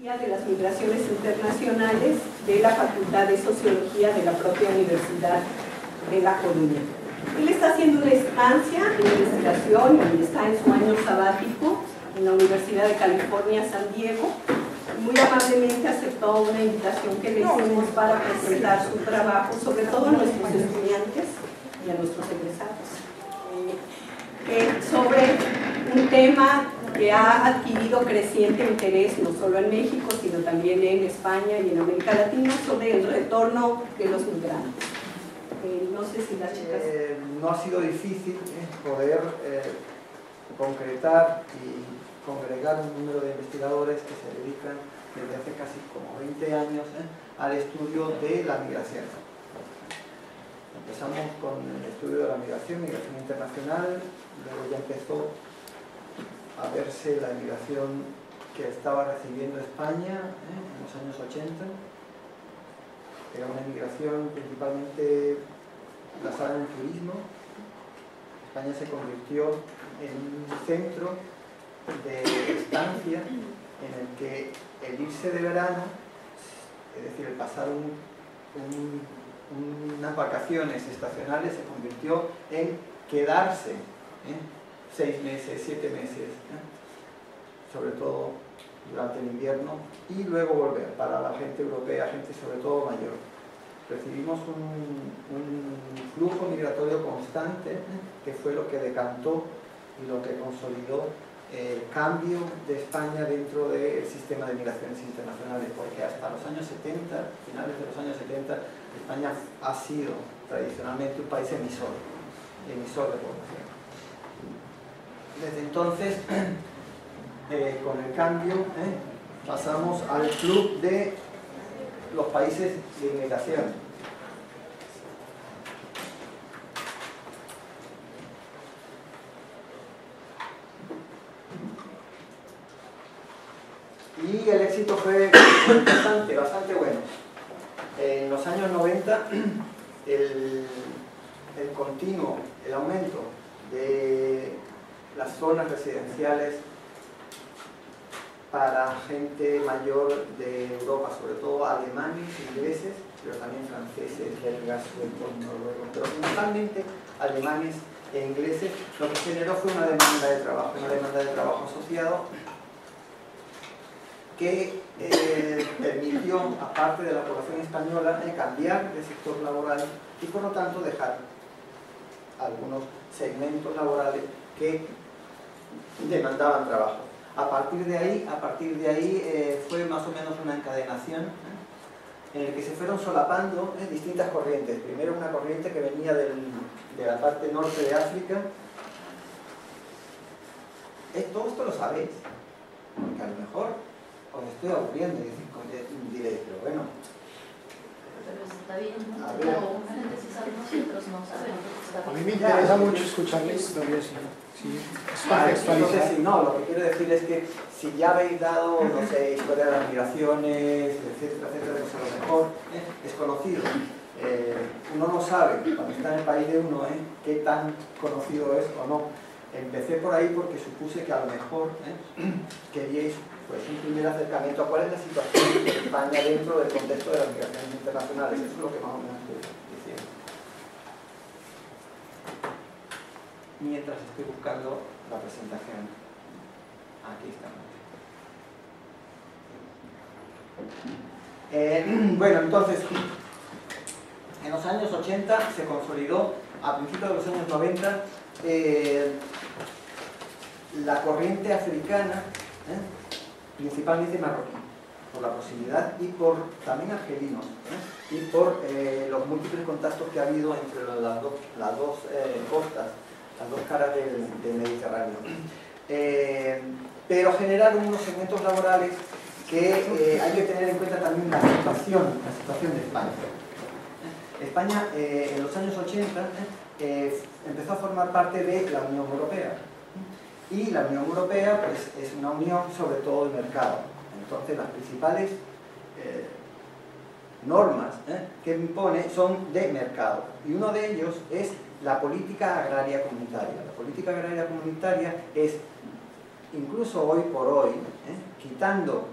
de las migraciones internacionales de la Facultad de Sociología de la propia Universidad de La Coruña. Él está haciendo una estancia en investigación y está en su año sabático en la Universidad de California, San Diego. Muy amablemente aceptó una invitación que le hicimos para presentar su trabajo, sobre todo a nuestros estudiantes y a nuestros egresados, sobre un tema que ha adquirido creciente interés no solo en México, sino también en España y en América Latina, sobre el retorno de los migrantes. No sé si las chicas... no ha sido difícil poder concretar y congregar un número de investigadores que se dedican desde hace casi como 20 años al estudio de la migración. Empezamos con el estudio de la migración internacional, luego ya empezó a verse la inmigración que estaba recibiendo España en los años 80. Era una inmigración principalmente basada en el turismo. España se convirtió en un centro de estancia en el que el irse de verano, es decir, el pasar unas vacaciones estacionales, se convirtió en quedarse 6 meses, 7 meses, sobre todo durante el invierno, y luego volver para la gente europea, gente sobre todo mayor. Recibimos un flujo migratorio constante que fue lo que decantó y lo que consolidó el cambio de España dentro del sistema de migraciones internacionales, porque hasta los años 70, finales de los años 70, España ha sido tradicionalmente un país emisor de población. Desde entonces, con el cambio, pasamos al club de los países de inmigración. Y el éxito fue bastante bueno. En los años 90, el aumento de las zonas residenciales para gente mayor de Europa, sobre todo alemanes, ingleses, pero también franceses, belgas, suecos, noruegos, pero principalmente alemanes e ingleses, lo que generó fue una demanda de trabajo asociado que permitió a parte de la población española cambiar de sector laboral y por lo tanto dejar algunos segmentos laborales que demandaban trabajo. A partir de ahí fue más o menos una encadenación en el que se fueron solapando distintas corrientes. Primero una corriente que venía de la parte norte de África. Todo esto lo sabéis, porque a lo mejor os estoy aburriendo y diréis, pero bueno. Pero está bien, ¿no? A ver. La gente sí sabe, nosotros no sabemos. A mí me interesa mucho escuchar la historia, sí. Entonces, no, lo que quiero decir es que si ya habéis dado, no sé, historia de las migraciones, etcétera, pues a lo mejor es conocido. Uno no sabe, cuando está en el país de uno, qué tan conocido es o no. Empecé por ahí porque supuse que a lo mejor queríais pues, un primer acercamiento a cuál es la situación de España dentro del contexto de las migraciones internacionales. Eso es lo que más o menos estoy diciendo. Mientras estoy buscando la presentación. Aquí estamos. Bueno, entonces, en los años 80 se consolidó, a principios de los años 90, la corriente africana, principalmente marroquí, por la proximidad y por también argelinos, y por los múltiples contactos que ha habido entre las dos costas, las dos caras del Mediterráneo. Pero generaron unos segmentos laborales que hay que tener en cuenta también la situación de España. España en los años 80 empezó a formar parte de la Unión Europea. Y la Unión Europea pues, es una unión sobre todo de mercado. Entonces las principales normas que impone son de mercado. Y uno de ellos es la política agraria comunitaria. La política agraria comunitaria es, incluso hoy por hoy, quitando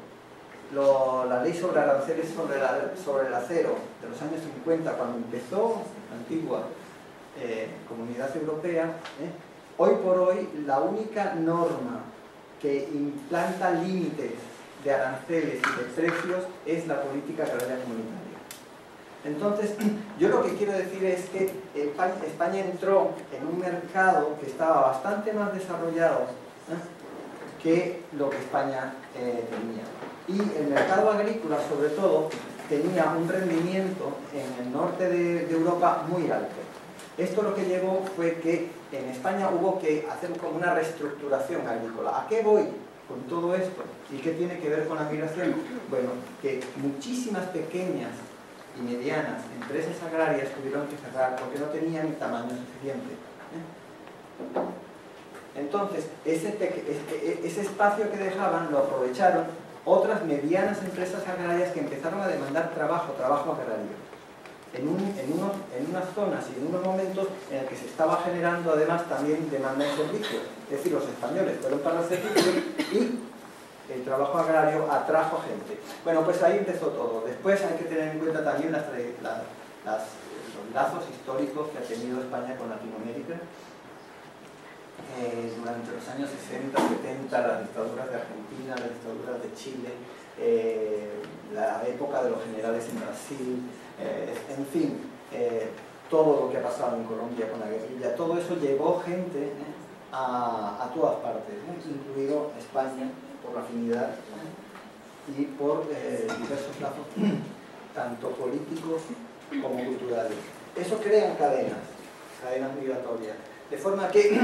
la ley sobre aranceles sobre el acero de los años 50, cuando empezó la antigua Comunidad Europea, hoy por hoy la única norma que implanta límites de aranceles y de precios es la política agraria comunitaria. Entonces, yo lo que quiero decir es que España entró en un mercado que estaba bastante más desarrollado que lo que España tenía. Y el mercado agrícola, sobre todo, tenía un rendimiento en el norte de Europa muy alto. Esto lo que llevó fue que en España hubo que hacer como una reestructuración agrícola. ¿A qué voy con todo esto? ¿Y qué tiene que ver con la migración? Bueno, que muchísimas pequeñas y medianas empresas agrarias tuvieron que cerrar porque no tenían el tamaño suficiente. Entonces, ese espacio que dejaban lo aprovecharon otras medianas empresas agrarias que empezaron a demandar trabajo agrario. En unas zonas y en unos momentos en el que se estaba generando además también demanda de servicios. Es decir, los españoles fueron para los servicios y el trabajo agrario atrajo gente. Bueno, pues ahí empezó todo. Después hay que tener en cuenta también los lazos históricos que ha tenido España con Latinoamérica. Durante los años 60, 70, las dictaduras de Argentina, las dictaduras de Chile, la época de los generales en Brasil, en fin, todo lo que ha pasado en Colombia con la guerrilla, todo eso llevó gente a todas partes, incluido España, por la afinidad y por diversos lazos, tanto políticos como culturales. Eso crea cadenas migratorias, de forma que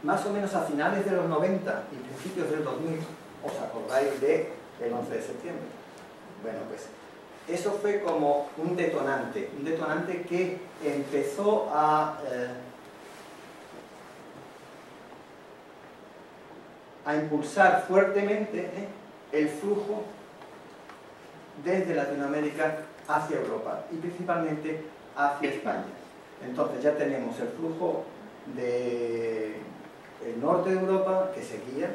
más o menos a finales de los 90 y principios del 2000, os acordáis del 11 de septiembre. Bueno, pues eso fue como un detonante que empezó a impulsar fuertemente el flujo desde Latinoamérica hacia Europa y principalmente hacia España. Entonces ya tenemos el flujo del norte de Europa que seguía,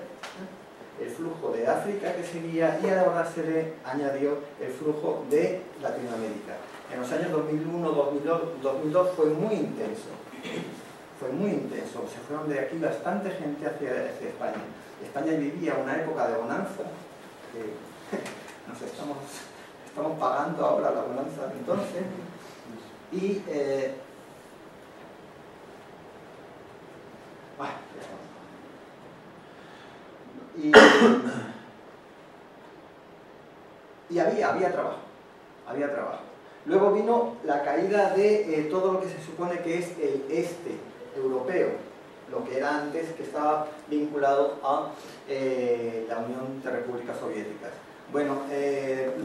el flujo de África que seguía y ahora se le añadió el flujo de Latinoamérica. En los años 2001, 2002 fue muy intenso. Se fueron de aquí bastante gente hacia España. España vivía una época de bonanza, que nos estamos pagando ahora la bonanza de entonces, y había trabajo. Luego vino la caída de todo lo que se supone que es el este europeo, lo que era antes, que estaba vinculado a la Unión de Repúblicas Soviéticas. Bueno,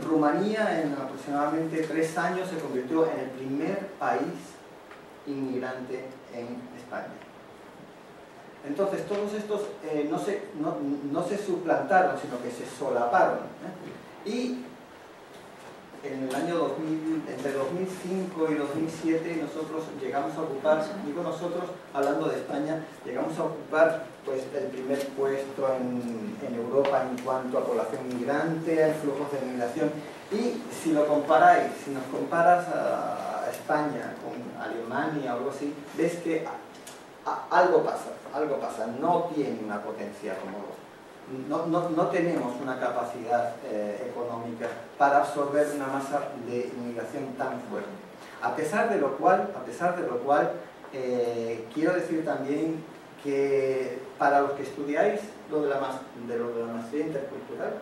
Rumanía en aproximadamente 3 años se convirtió en el primer país inmigrante en España. Entonces todos estos no se suplantaron, sino que se solaparon. Y en el año 2000, entre 2005 y 2007 nosotros llegamos a ocupar, digo nosotros, hablando de España, llegamos a ocupar pues, el primer puesto en Europa en cuanto a población migrante, a flujos de migración. Y si lo comparáis, si nos comparas a España con Alemania o algo así, ves que algo pasa, no tiene una potencia como no tenemos una capacidad económica para absorber una masa de inmigración tan fuerte. A pesar de lo cual, quiero decir también que para los que estudiáis lo de la maestría intercultural,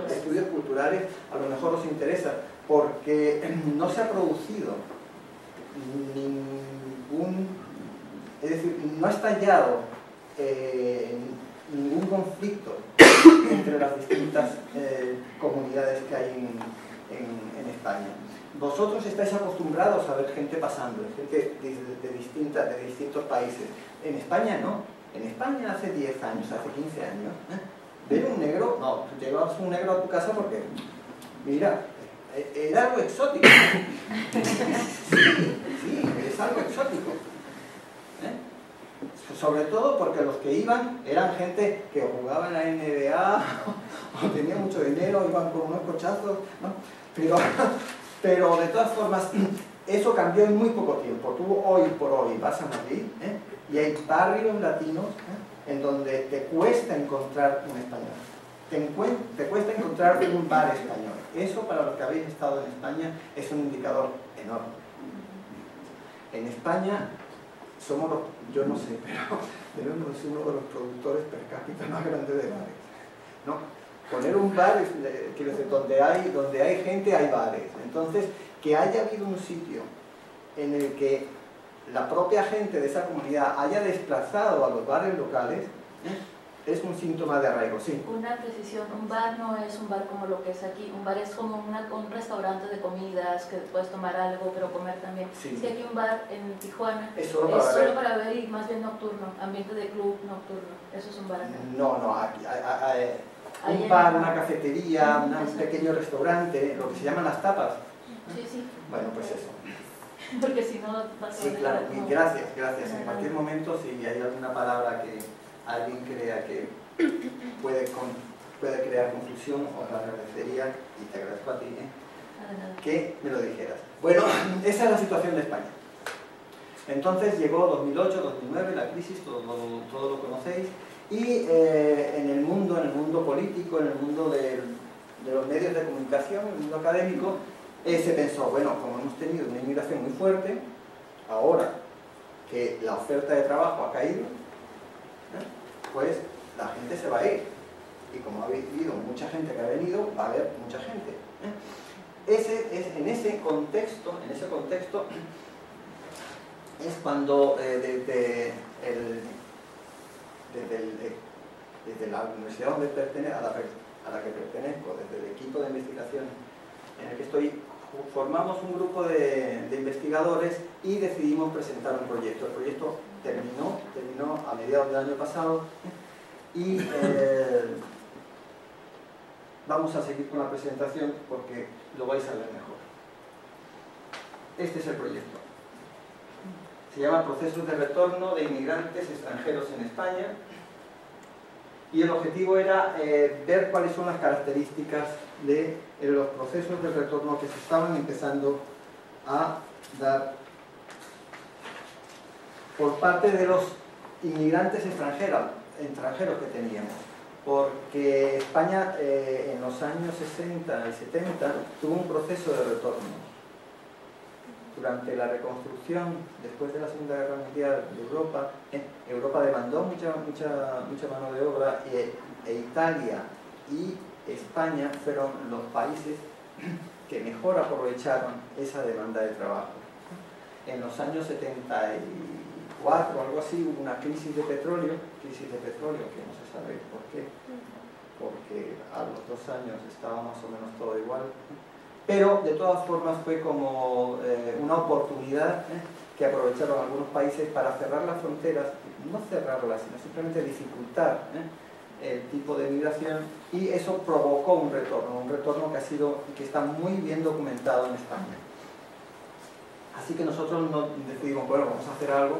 estudios culturales, a lo mejor os interesa, porque no se ha producido es decir, no ha estallado ningún conflicto entre las distintas comunidades que hay en España. Vosotros estáis acostumbrados a ver gente pasando, gente de distintos países. En España no. En España hace 10 años, hace 15 años, ver un negro, no, tú llevabas un negro a tu casa porque, mira, era algo exótico. Sí, es algo exótico. sobre todo porque los que iban eran gente que jugaba en la NBA o tenía mucho dinero, iban con unos cochazos, ¿no? Pero de todas formas, eso cambió en muy poco tiempo. Tú hoy por hoy vas a Madrid, y hay barrios latinos en donde te cuesta encontrar un español. Te cuesta encontrar un bar español. Eso, para los que habéis estado en España, es un indicador enorme. En España somos los, yo no sé, pero debemos ser uno de los productores per cápita más grandes de bares, ¿no? Poner un bar, quiero decir, donde hay gente, hay bares. Entonces, que haya habido un sitio en el que la propia gente de esa comunidad haya desplazado a los bares locales, es un síntoma de arraigo, sí. Una precisión, un bar no es un bar como lo que es aquí, un bar es como un restaurante de comidas, que puedes tomar algo, pero comer también. Sí. Si aquí un bar en Tijuana Es solo para beber y más bien nocturno, ambiente de club nocturno, eso es un bar acá. No, aquí un bar, una cafetería, un pequeño restaurante, lo que se llaman las tapas. Sí, sí. Bueno, pues eso. Porque si no vas a Sí, claro, y gracias. En cualquier momento, si hay alguna palabra que alguien crea que puede crear confusión, os la agradecería, y te agradezco a ti, que me lo dijeras. Bueno, esa es la situación de España. Entonces llegó 2008, 2009, la crisis, todo lo conocéis, y en el mundo político, en el mundo de los medios de comunicación, en el mundo académico, se pensó, bueno, como hemos tenido una inmigración muy fuerte, ahora que la oferta de trabajo ha caído, pues la gente se va a ir. Y como ha habido mucha gente que ha venido, va a haber mucha gente. En ese contexto es cuando desde la universidad donde a la que pertenezco, desde el equipo de investigación en el que estoy, formamos un grupo de investigadores y decidimos presentar un proyecto. El proyecto terminó a mediados del año pasado y vamos a seguir con la presentación porque lo vais a ver mejor. Este es el proyecto. Se llama Procesos de Retorno de Inmigrantes Extranjeros en España y el objetivo era ver cuáles son las características de los procesos de retorno que se estaban empezando a dar por parte de los inmigrantes extranjeros que teníamos, porque España en los años 60 y 70 tuvo un proceso de retorno. Durante la reconstrucción, después de la Segunda Guerra Mundial de Europa, Europa demandó mucha mano de obra e Italia y España fueron los países que mejor aprovecharon esa demanda de trabajo. En los años 74 o algo así hubo una crisis de petróleo que no se sabe por qué, porque a los 2 años estaba más o menos todo igual, pero de todas formas fue como una oportunidad que aprovecharon algunos países para cerrar las fronteras, no cerrarlas, sino simplemente dificultar el tipo de migración, y eso provocó un retorno que está muy bien documentado en España. Así que nosotros decidimos, bueno, vamos a hacer algo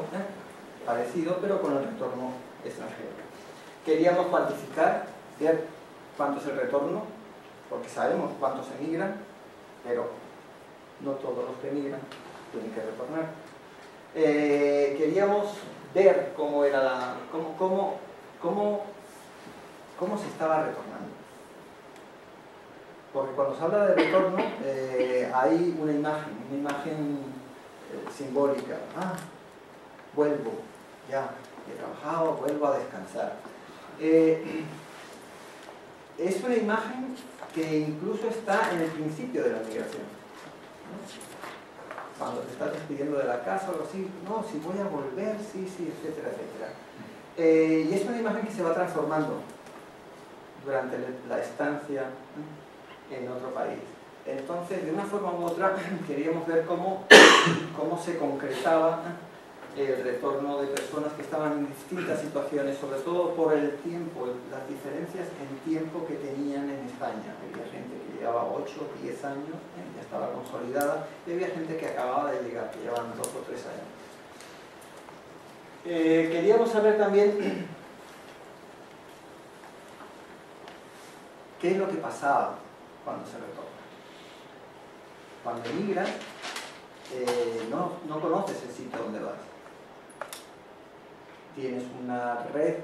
parecido, pero con el retorno extranjero. Queríamos cuantificar, ver cuánto es el retorno, porque sabemos cuántos emigran, pero no todos los que emigran tienen que retornar. Queríamos ver cómo era cómo se estaba retornando. Porque cuando se habla de retorno hay una imagen simbólica. Vuelvo, ya he trabajado, vuelvo a descansar. Es una imagen que incluso está en el principio de la migración, ¿no? Cuando te estás despidiendo de la casa o algo así, no, si voy a volver, sí, etcétera, etcétera. Y es una imagen que se va transformando durante la estancia en otro país. Entonces, de una forma u otra, queríamos ver cómo se concretaba el retorno de personas que estaban en distintas situaciones, sobre todo por el tiempo, las diferencias en tiempo que tenían en España. Había gente que llevaba 8 o 10 años, ya estaba consolidada, y había gente que acababa de llegar, que llevaban 2 o 3 años. Queríamos saber también qué es lo que pasaba cuando se retorna. Cuando emigras, no conoces el sitio donde vas. Tienes una red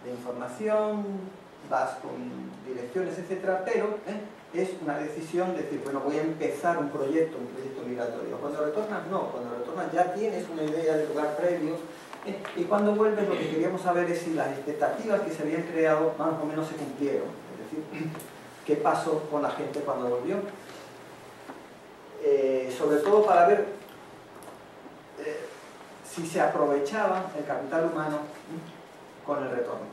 de información, vas con direcciones, etcétera, pero es una decisión de decir, bueno, voy a empezar un proyecto migratorio. Cuando retornas, no. Cuando retornas ya tienes una idea del lugar previo. Y cuando vuelves, lo que queríamos saber es si las expectativas que se habían creado más o menos se cumplieron. Es decir, qué pasó con la gente cuando volvió. Sobre todo para ver si se aprovechaba el capital humano con el retorno.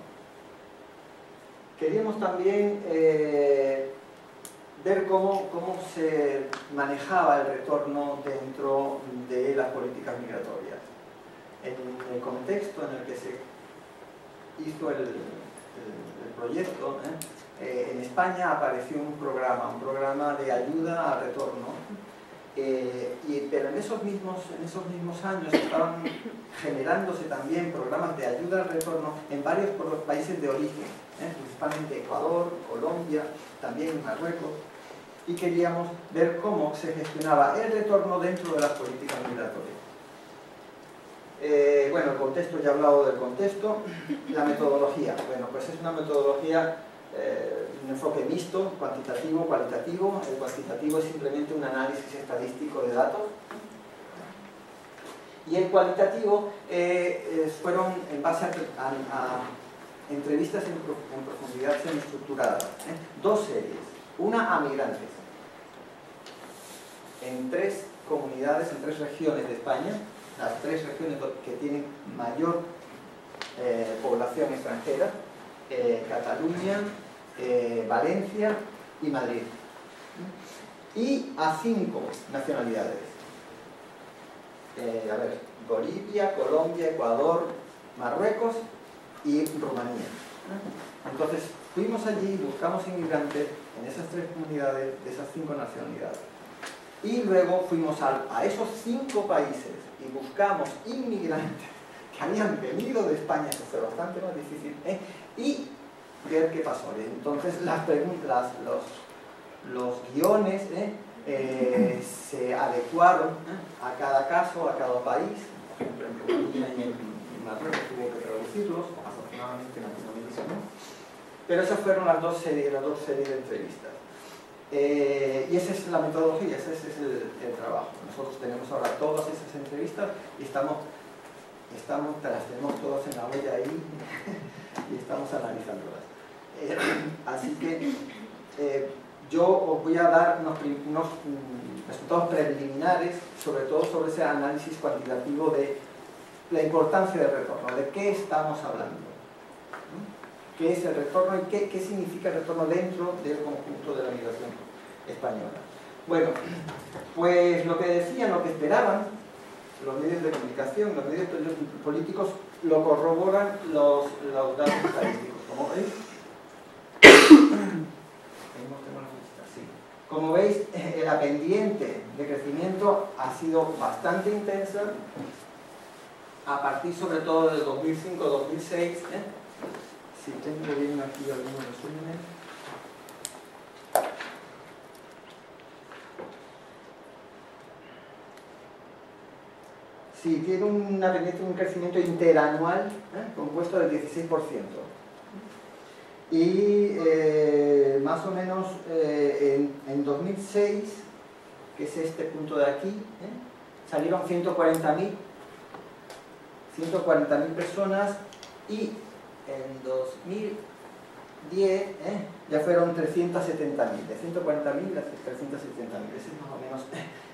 Queríamos también ver cómo se manejaba el retorno dentro de las políticas migratorias. En el contexto en el que se hizo el proyecto, en España apareció un programa de ayuda al retorno, pero en esos mismos años estaban generándose también programas de ayuda al retorno en varios países de origen, principalmente Ecuador, Colombia, también Marruecos, y queríamos ver cómo se gestionaba el retorno dentro de las políticas migratorias. Bueno, el contexto, ya he hablado del contexto. La metodología, bueno, pues es una metodología, un enfoque mixto, cuantitativo, cualitativo. El cuantitativo es simplemente un análisis estadístico de datos. Y el cualitativo fueron en base a entrevistas en profundidad semiestructuradas. Dos series, una a migrantes, en 3 comunidades, en 3 regiones de España, las 3 regiones que tienen mayor población extranjera, Cataluña, Valencia y Madrid. Y a 5 nacionalidades. Bolivia, Colombia, Ecuador, Marruecos y Rumanía. Entonces, fuimos allí, buscamos inmigrantes en esas 3 comunidades de esas 5 nacionalidades. Y luego fuimos a esos 5 países y buscamos inmigrantes que habían venido de España, que fue bastante más difícil, y ver qué pasó. Entonces las preguntas, los guiones se adecuaron a cada caso, a cada país. Por ejemplo, en Rumanía y en Marruecos tuvo que traducirlos, afortunadamente en Latinoamérica no. Pero esas fueron las dos series de entrevistas. Y esa es la metodología, ese es el trabajo. Nosotros tenemos ahora todas esas entrevistas y las tenemos todas en la olla ahí y estamos analizándolas. Así que yo os voy a dar unos resultados preliminares, sobre todo sobre ese análisis cuantitativo de la importancia del retorno, de qué estamos hablando. ¿Qué es el retorno y qué significa el retorno dentro del conjunto de la migración española? Bueno, pues lo que decían, lo que esperaban los medios de comunicación, los medios políticos, lo corroboran los datos estadísticos. Como veis, como veis, la pendiente de crecimiento ha sido bastante intensa a partir sobre todo del 2005-2006. Si tengo bien aquí algunos resúmenes. Sí, tiene una tendencia, un crecimiento interanual compuesto del 16%. Y más o menos en 2006, que es este punto de aquí, salieron 140.000 personas y en 2010 ya fueron 370.000, de 140.000 a 370.000. Ese es más o menos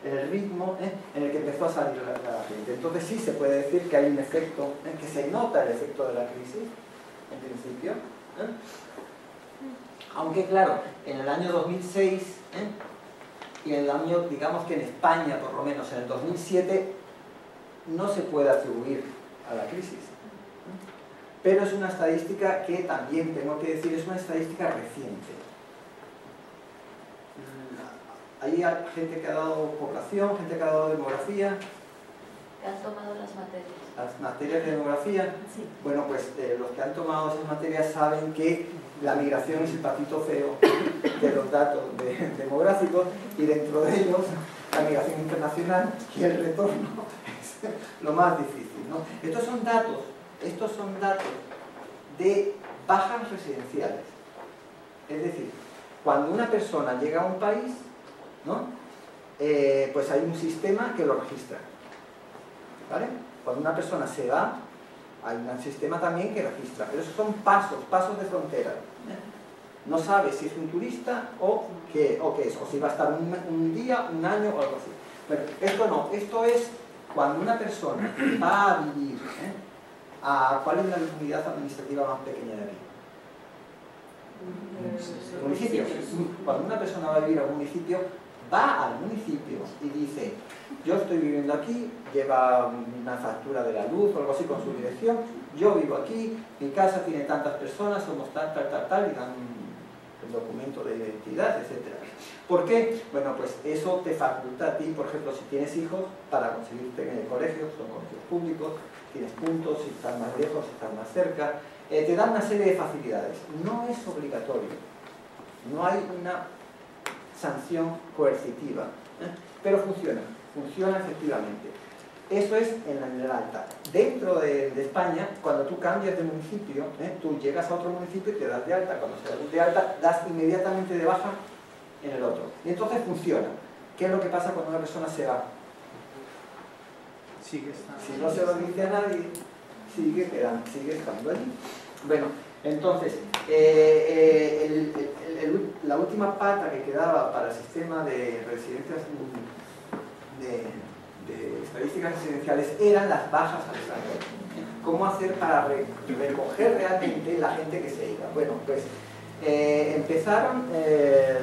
el ritmo en el que empezó a salir la gente. Entonces sí se puede decir que hay un efecto, que se nota el efecto de la crisis, en principio. Aunque claro, en el año 2006 y en el año, digamos que en España por lo menos en el 2007, no se puede atribuir a la crisis. Pero es una estadística que también, tengo que decir, es una estadística reciente. Hay gente que ha dado población, gente que ha dado demografía. Que han tomado las materias. Las materias de demografía. Sí. Bueno, pues los que han tomado esas materias saben que la migración es el patito feo de los datos demográficos, y dentro de ellos la migración internacional y el retorno es lo más difícil, ¿no? Estos son datos de bajas residenciales. Es decir, cuando una persona llega a un país, ¿no? Pues hay un sistema que lo registra, ¿vale? Cuando una persona se va, hay un sistema también que registra, pero esos son pasos de frontera. No sabes si es un turista o qué es, o si va a estar un día, un año o algo así. Bueno, esto no, esto es cuando una persona va a vivir, ¿cuál es la unidad administrativa más pequeña de aquí? Municipio. Cuando una persona va a vivir a un municipio, va al municipio y dice: yo estoy viviendo aquí, lleva una factura de la luz o algo así con su dirección, yo vivo aquí, mi casa tiene tantas personas, somos tal, y dan el documento de identidad, etc. ¿Por qué? Bueno, pues eso te faculta a ti, por ejemplo, si tienes hijos, para conseguirte en el colegio, son colegios públicos, tienes puntos, si están más lejos, si están más cerca, te dan una serie de facilidades. No es obligatorio, no hay una sanción coercitiva, pero funciona efectivamente. Eso es en la nivel alta. Dentro de España, cuando tú cambias de municipio, tú llegas a otro municipio y te das de alta. Cuando se das de alta, das inmediatamente de baja en el otro. Y entonces funciona. ¿Qué es lo que pasa cuando una persona se va? Sigue estando. Si no se lo dice a nadie, sigue estando allí. Bueno, entonces, la última pata que quedaba para el sistema de residencias de estadísticas residenciales eran las bajas al extranjero. ¿Cómo hacer para recoger realmente la gente que se iba? Bueno, pues empezaron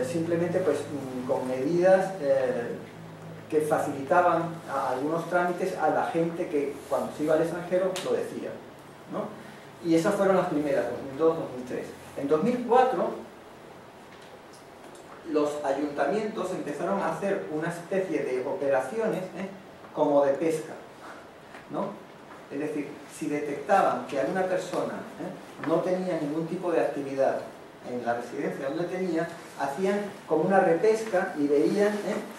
simplemente pues, con medidas que facilitaban algunos trámites a la gente que cuando se iba al extranjero lo decía, ¿no? Y esas fueron las primeras, 2002, 2003. En 2004, los ayuntamientos empezaron a hacer una especie de operaciones como de pesca, ¿no? Es decir, si detectaban que alguna persona no tenía ningún tipo de actividad en la residencia donde tenía, hacían como una repesca y veían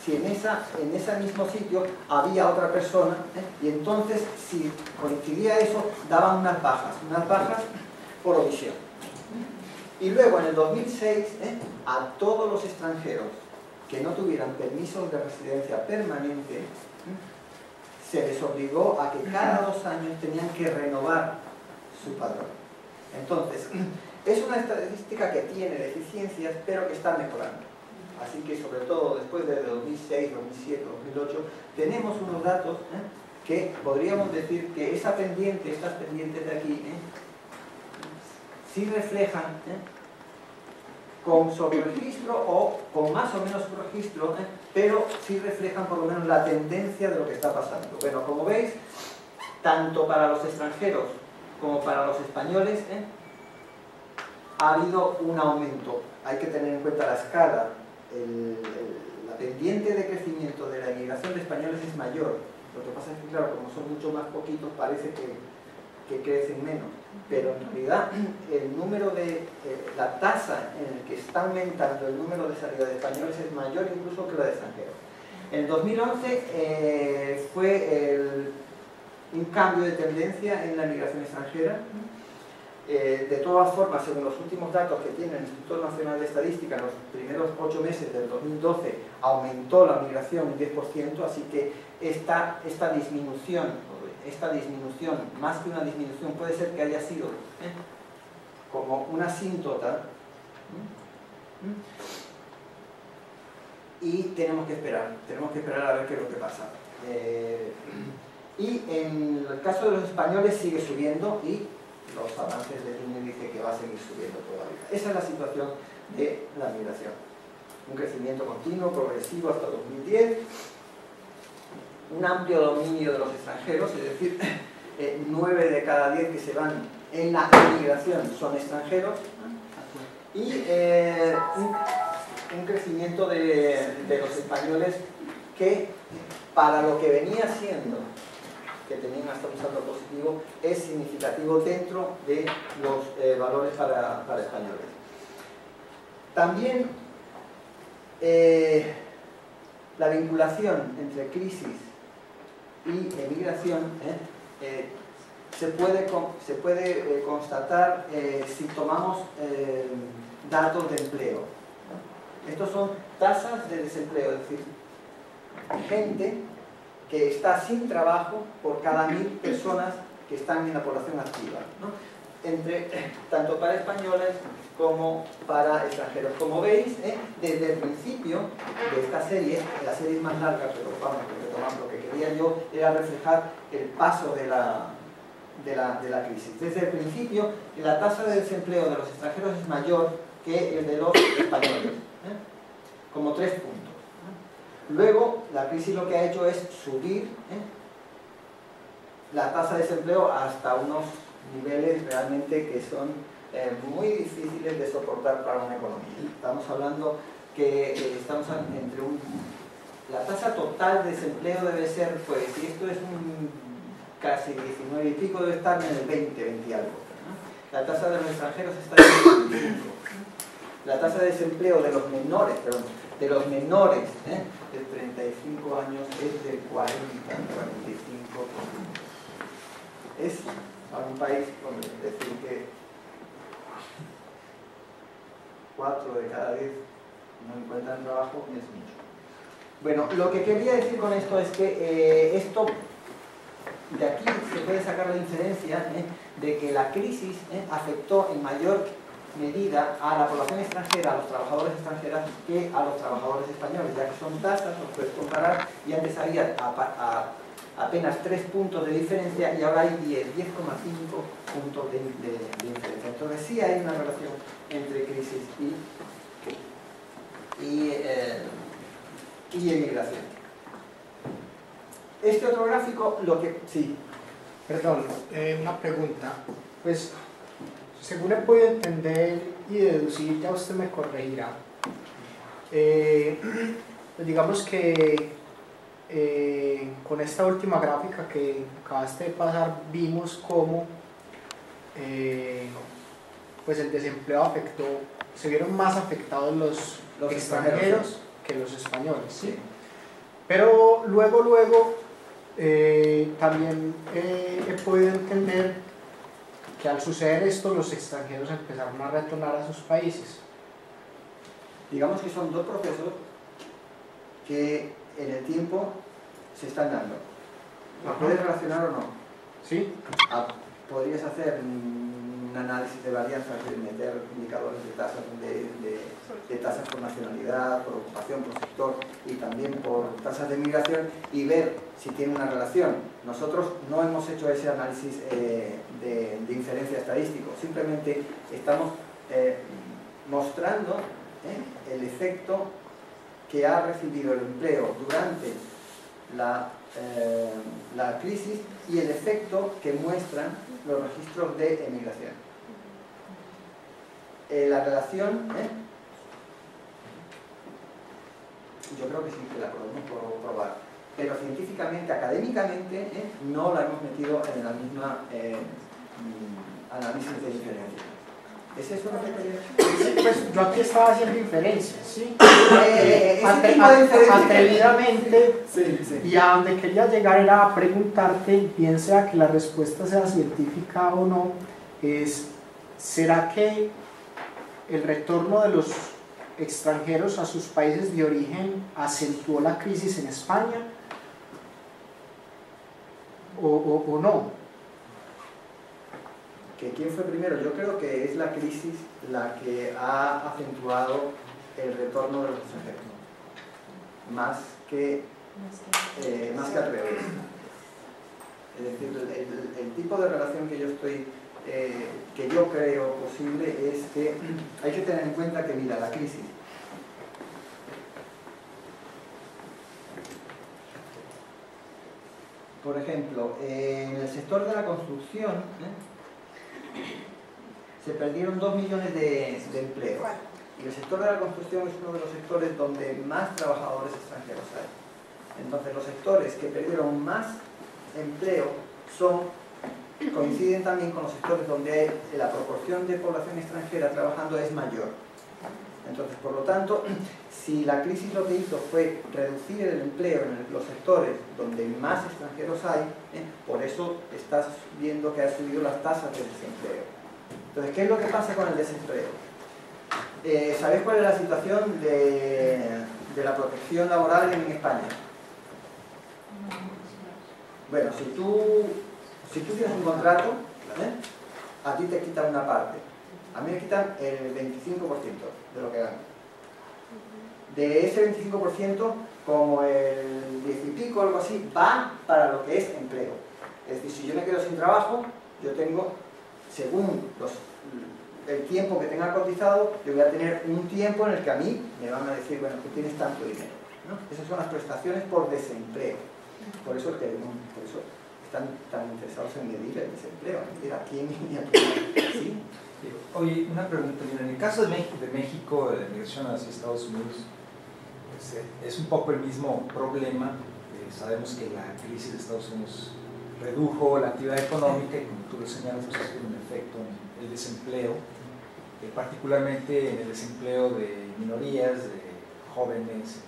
si en ese mismo sitio había otra persona, y entonces si coincidía eso, daban unas bajas por omisión. Y luego en el 2006 a todos los extranjeros que no tuvieran permisos de residencia permanente se les obligó a que cada 2 años tenían que renovar su padrón. Entonces, es una estadística que tiene deficiencias, pero que está mejorando. Así que, sobre todo, después de 2006, 2007, 2008, tenemos unos datos que podríamos decir que estas pendientes de aquí, sí reflejan con sobreregistro o con más o menos registro, pero sí reflejan por lo menos la tendencia de lo que está pasando. Bueno, como veis, tanto para los extranjeros como para los españoles, ha habido un aumento. Hay que tener en cuenta la escala. La pendiente de crecimiento de la inmigración de españoles es mayor. Lo que pasa es que, claro, como son mucho más poquitos, parece que crecen menos. Pero en realidad, el número la tasa en la que está aumentando el número de salida de españoles es mayor incluso que la de extranjeros. En 2011 fue un cambio de tendencia en la migración extranjera. De todas formas, según los últimos datos que tiene el Instituto Nacional de Estadística, en los primeros 8 meses del 2012 aumentó la migración un 10%, así que esta disminución, más que una disminución, puede ser que haya sido como una asíntota, y tenemos que esperar a ver qué es lo que pasa. Y en el caso de los españoles sigue subiendo, y los avances del INE dice que va a seguir subiendo todavía. Esa es la situación de la migración. Un crecimiento continuo, progresivo hasta 2010, un amplio dominio de los extranjeros, es decir, 9 de cada 10 que se van en la inmigración son extranjeros, y un crecimiento de los españoles que, para lo que venía siendo que tenían hasta un saldo positivo es significativo dentro de los valores para españoles. También la vinculación entre crisis y emigración se puede constatar si tomamos datos de empleo. Estos son tasas de desempleo, es decir, gente que está sin trabajo por cada 1000 personas que están en la población activa, ¿no? Tanto para españoles como para extranjeros. Como veis, desde el principio de esta serie, la serie es más larga, pero vamos, lo que quería yo era reflejar el paso de la crisis. Desde el principio, la tasa de desempleo de los extranjeros es mayor que el de los españoles, como 3 puntos. Luego, la crisis lo que ha hecho es subir la tasa de desempleo hasta unos niveles realmente que son muy difíciles de soportar para una economía. Estamos hablando que estamos entre la tasa total de desempleo debe ser, pues, si esto es casi 19 y pico, debe estar en el 20 y algo, ¿no? La tasa de los extranjeros está en el 25. La tasa de desempleo de los menores, de 35 años es del 40, 45%. Es para un país, decir que 4 de cada 10 no encuentran trabajo es mucho. Bueno, lo que quería decir con esto es que esto, de aquí se puede sacar la inferencia de que la crisis afectó en mayor medida a la población extranjera, a los trabajadores extranjeros, que a los trabajadores españoles, ya que son tasas, los puedes comparar, y antes había apenas 3 puntos de diferencia y ahora hay 10,5 puntos de diferencia. Entonces sí hay una relación entre crisis y emigración. Este otro gráfico, sí. Perdón, una pregunta. Pues, según he podido entender y deducir, ya usted me corregirá. Pues digamos que con esta última gráfica que acabaste de pasar, vimos cómo pues el desempleo afectó, se vieron más afectados los extranjeros que los españoles, ¿sí? Pero luego también he podido entender que al suceder esto los extranjeros empezaron a retornar a sus países. Digamos que son dos procesos que en el tiempo se están dando. ¿Lo puedes relacionar o no? ¿Sí? Podrías hacer un análisis de varianzas, de meter indicadores de tasas por nacionalidad, por ocupación, por sector y también por tasas de migración y ver si tiene una relación. Nosotros no hemos hecho ese análisis de inferencia estadístico, simplemente estamos mostrando el efecto que ha recibido el empleo durante la crisis y el efecto que muestran los registros de emigración. La relación, yo creo que sí que la podemos probar, pero científicamente, académicamente, no la hemos metido en la misma análisis de diferencia. ¿Es eso lo que quería decir? Sí, pues yo aquí estaba haciendo inferencias, ¿sí? Atrevidamente, sí. Y a donde quería llegar era a preguntarte, bien sea que la respuesta sea científica o no, ¿será que el retorno de los extranjeros a sus países de origen acentuó la crisis en España o no? ¿Quién fue primero? Yo creo que es la crisis la que ha acentuado el retorno de los extranjeros, más que al revés. Es decir, el tipo de relación que yo creo posible es que hay que tener en cuenta que, mira, la crisis por ejemplo, en el sector de la construcción se perdieron 2 millones de empleos. Y el sector de la construcción es uno de los sectores donde más trabajadores extranjeros hay. Entonces, los sectores que perdieron más desempleo coinciden también con los sectores donde la proporción de población extranjera trabajando es mayor. Entonces, por lo tanto, si la crisis lo que hizo fue reducir el empleo en los sectores donde más extranjeros hay, por eso estás viendo que han subido las tasas de desempleo. Entonces, ¿qué es lo que pasa con el desempleo? ¿Sabéis cuál es la situación de la protección laboral en España? Bueno, si tú tienes un contrato, a ti te quitan una parte. A mí me quitan el 25% de lo que gano. De ese 25%, como el 10 y pico o algo así, va para lo que es empleo. Es decir, si yo me quedo sin trabajo, yo tengo, según el tiempo que tenga cotizado, yo voy a tener un tiempo en el que a mí me van a decir, bueno, tú tienes tanto dinero, ¿no? Esas son las prestaciones por desempleo. Por eso están tan interesados en medir el desempleo, medir a quién y a quién. ¿Sí? Oye, una pregunta. Mira, en el caso de México, de la migración hacia Estados Unidos, pues, es un poco el mismo problema. Sabemos que la crisis de Estados Unidos redujo la actividad económica y, como tú lo señalas, pues, tiene un efecto en el desempleo, particularmente en el desempleo de minorías, de jóvenes,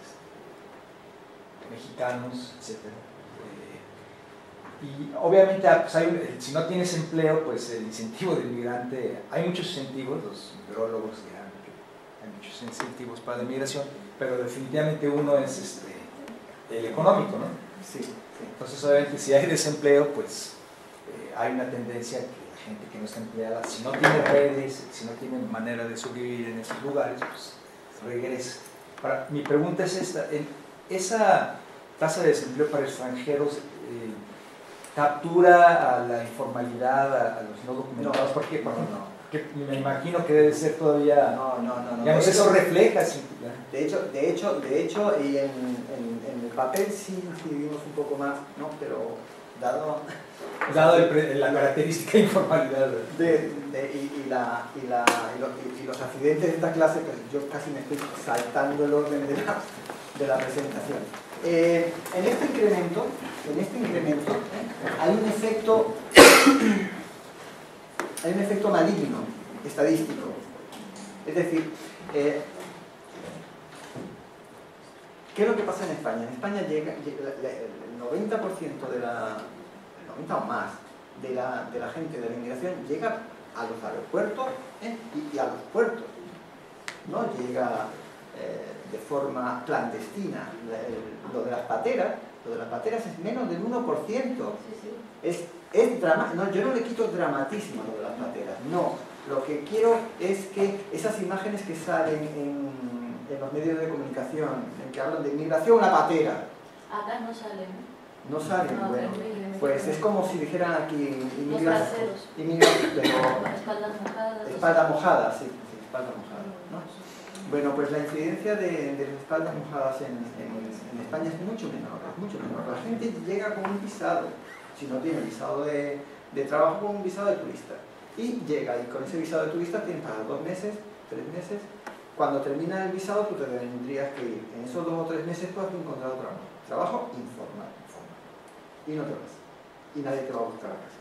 mexicanos, etc. Y obviamente, pues si no tienes empleo, pues el incentivo del migrante, hay muchos incentivos, los migrólogos dirán que hay muchos incentivos para la migración, pero definitivamente uno es el económico, ¿no? Sí, sí. Entonces, obviamente, si hay desempleo, pues hay una tendencia que la gente que no está empleada, si no tiene redes, si no tiene manera de sobrevivir en esos lugares, pues regresa. Mi pregunta es esta: ¿esa tasa de desempleo para extranjeros captura a la informalidad, a los no documentados? No, porque no. Me imagino que debe ser todavía... No. Digamos, eso refleja... Sí, de hecho, y en el papel sí incidimos un poco más, ¿no? Pero dado la característica de informalidad. Y los accidentes de esta clase, pues yo casi me estoy saltando el orden de la presentación. En este incremento hay un efecto maligno, estadístico. Es decir, ¿qué es lo que pasa en España? En España llega el 90% el 90 o más de la gente de la inmigración llega a los aeropuertos y a los puertos. No llega de forma clandestina. Lo de las pateras es menos del 1%. Sí. Es no, yo no le quito dramatismo a lo de las pateras, no. Lo que quiero es que esas imágenes que salen en los medios de comunicación, en que hablan de inmigración, una patera. Acá no salen. No salen, No, bueno. Pues es como si dijeran aquí inmigración, pero espaldas mojadas. espalda mojada, sí, espalda mojada, ¿no? Bueno, pues la incidencia de las espaldas mojadas en España es mucho menor, La gente llega con un visado, si no tiene visado de trabajo, con un visado de turista. Y llega, y con ese visado de turista tiene para 2 meses, 3 meses. Cuando termina el visado, tú te tendrías que ir. En esos 2 o 3 meses tú has encontrado trabajo informal. Y no te vas. Y nadie te va a buscar a casa.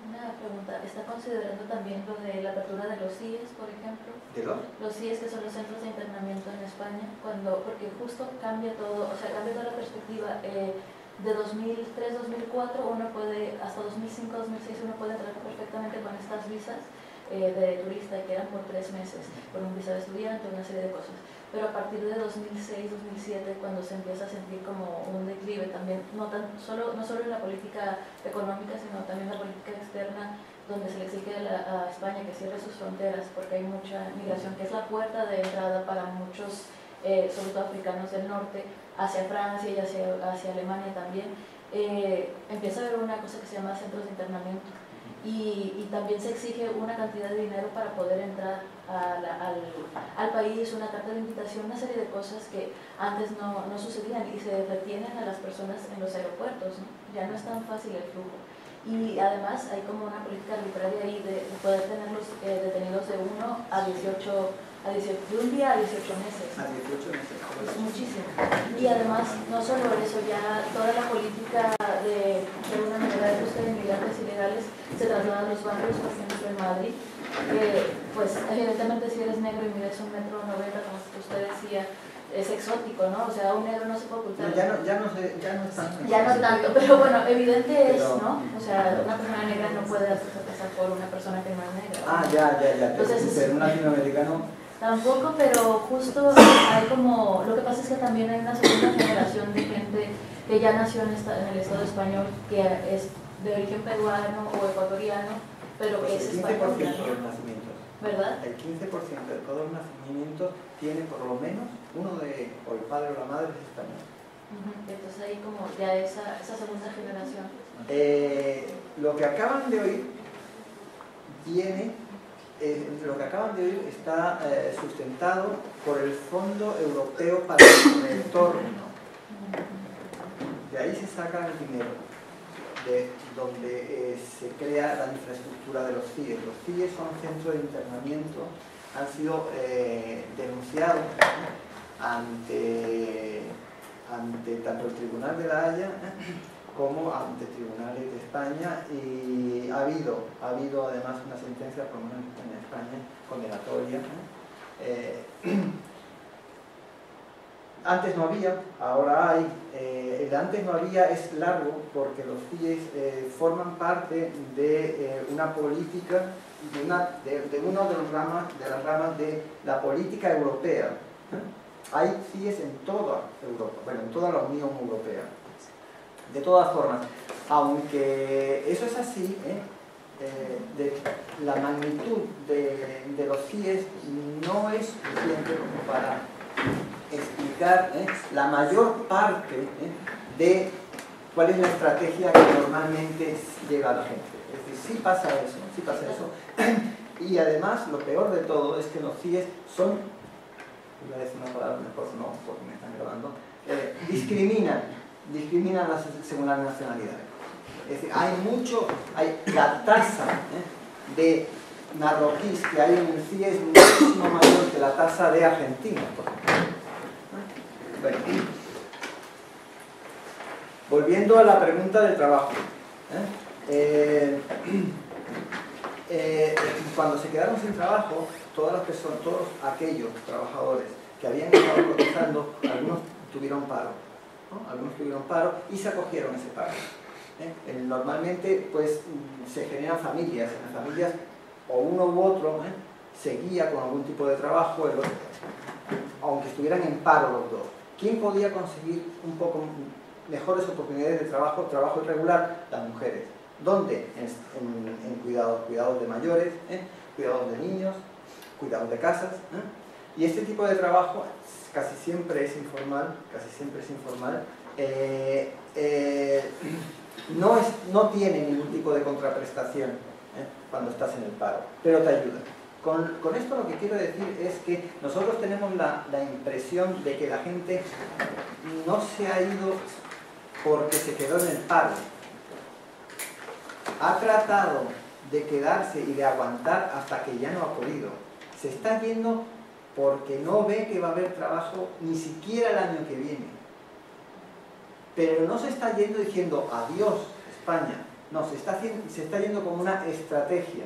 Una pregunta, ¿está considerando también lo de la apertura de los CIES, por ejemplo? ¿De los? Los CIES, que son los centros de internamiento en España, porque justo cambia todo, cambia toda la perspectiva. De 2003-2004 uno puede, hasta 2005-2006 uno puede entrar perfectamente con estas visas de turista, que eran por 3 meses, con un visado de estudiante, una serie de cosas. Pero a partir de 2006-2007, cuando se empieza a sentir como un declive también, no solo en la política económica, sino también la política externa, donde se le exige a España que cierre sus fronteras, porque hay mucha migración, que es la puerta de entrada para muchos, sobre todo africanos del norte, hacia Francia y hacia Alemania también. Empieza a haber una cosa que se llama centros de internamiento, y también se exige una cantidad de dinero para poder entrar al país, una carta de invitación, una serie de cosas que antes no sucedían, y se retienen a las personas en los aeropuertos, ¿no? Ya no es tan fácil el flujo. Y además hay como una política arbitraria ahí de poder tenerlos detenidos de 1 a 18 de un día a 18 meses. A 18 meses. Es muchísimo. Y además, no solo eso, ya toda la política de una manera de búsqueda de inmigrantes ilegales se traslada a los barrios, por ejemplo, en Madrid. Pues evidentemente si eres negro y mides 1,90 m, como usted decía, es exótico, ¿no? O sea, un negro no se puede ocultar. No, ya no es tanto. Ya no tanto, pero bueno, evidente es, ¿no? O sea, una persona negra no puede hacerse pasar por una persona que no es negra. Ah, ya. Entonces, pero un latinoamericano... Tampoco, pero justo hay como... Lo que pasa es que también hay una segunda generación de gente que ya nació en el Estado español, que es de origen peruano o ecuatoriano, pero que es español. El 15% de los nacimientos. ¿Verdad? El 15% de todos los nacimientos tiene por lo menos uno de, o el padre o la madre es español. Entonces ahí como ya esa segunda generación. Lo que acaban de oír está sustentado por el Fondo Europeo para el Retorno. De ahí se saca el dinero, de donde se crea la infraestructura de los CIES. Los CIES son centros de internamiento, han sido denunciados ante tanto el Tribunal de La Haya como ante tribunales de España, y ha habido además una sentencia, por lo menos en España, condenatoria. Antes no había, ahora hay. El antes no había es largo porque los CIES forman parte de una política, de una de las ramas de la política europea. Hay CIES en toda Europa, bueno, en toda la Unión Europea. De todas formas, aunque eso es así, de la magnitud de los CIES no es suficiente como para explicar la mayor parte de cuál es la estrategia que normalmente llega a la gente. Es decir, sí pasa eso. Y además, lo peor de todo es que los CIES son, voy a decir una palabra mejor, no, porque me están grabando, discriminan según las nacionalidades. Es decir, la tasa de marroquíes que hay en el CIE es muchísimo mayor que la tasa de Argentina, por ejemplo. Bueno, volviendo a la pregunta del trabajo. Cuando se quedaron sin trabajo, todos aquellos trabajadores que habían estado cotizando, algunos tuvieron paro, ¿no? Algunos tuvieron paro y se acogieron a ese paro. Normalmente pues se generan familias, en las familias o uno u otro seguía con algún tipo de trabajo, aunque estuvieran en paro los dos. ¿Quién podía conseguir un poco mejores oportunidades de trabajo irregular? Las mujeres. ¿Dónde? En cuidados de mayores, cuidados de niños, cuidados de casas. Y este tipo de trabajo casi siempre es informal, no tiene ningún tipo de contraprestación cuando estás en el paro, pero te ayuda. Con esto lo que quiero decir es que nosotros tenemos la impresión de que la gente no se ha ido porque se quedó en el paro. Ha tratado de quedarse y de aguantar hasta que ya no ha podido. Se está yendo porque no ve que va a haber trabajo ni siquiera el año que viene. Pero no se está yendo diciendo adiós España, no, se está yendo como una estrategia.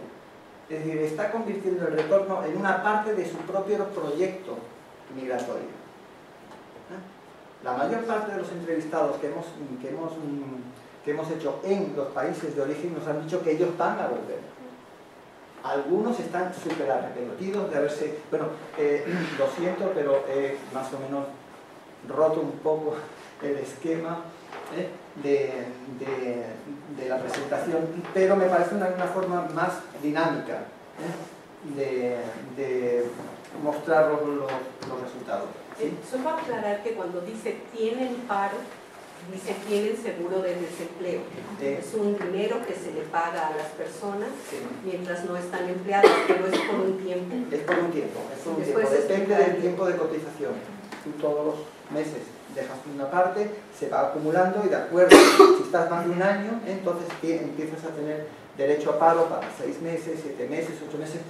Es decir, está convirtiendo el retorno en una parte de su propio proyecto migratorio. La mayor parte de los entrevistados que hemos hecho en los países de origen nos han dicho que ellos van a volver. Algunos están súper arrepentidos de haberse... Bueno, lo siento, pero he más o menos roto un poco el esquema de la presentación, pero me parece una forma más dinámica de mostrar los resultados. ¿Sí? Solo aclarar que cuando dice tienen paro, dice tienen seguro de desempleo. Es un dinero que se le paga a las personas mientras no están empleadas, pero es por un tiempo. Es por un tiempo, depende del tiempo de cotización. Tú todos los meses dejas una parte, se va acumulando y de acuerdo, si estás más de un año, entonces empiezas a tener derecho a paro para 6 meses, 7 meses, 8 meses,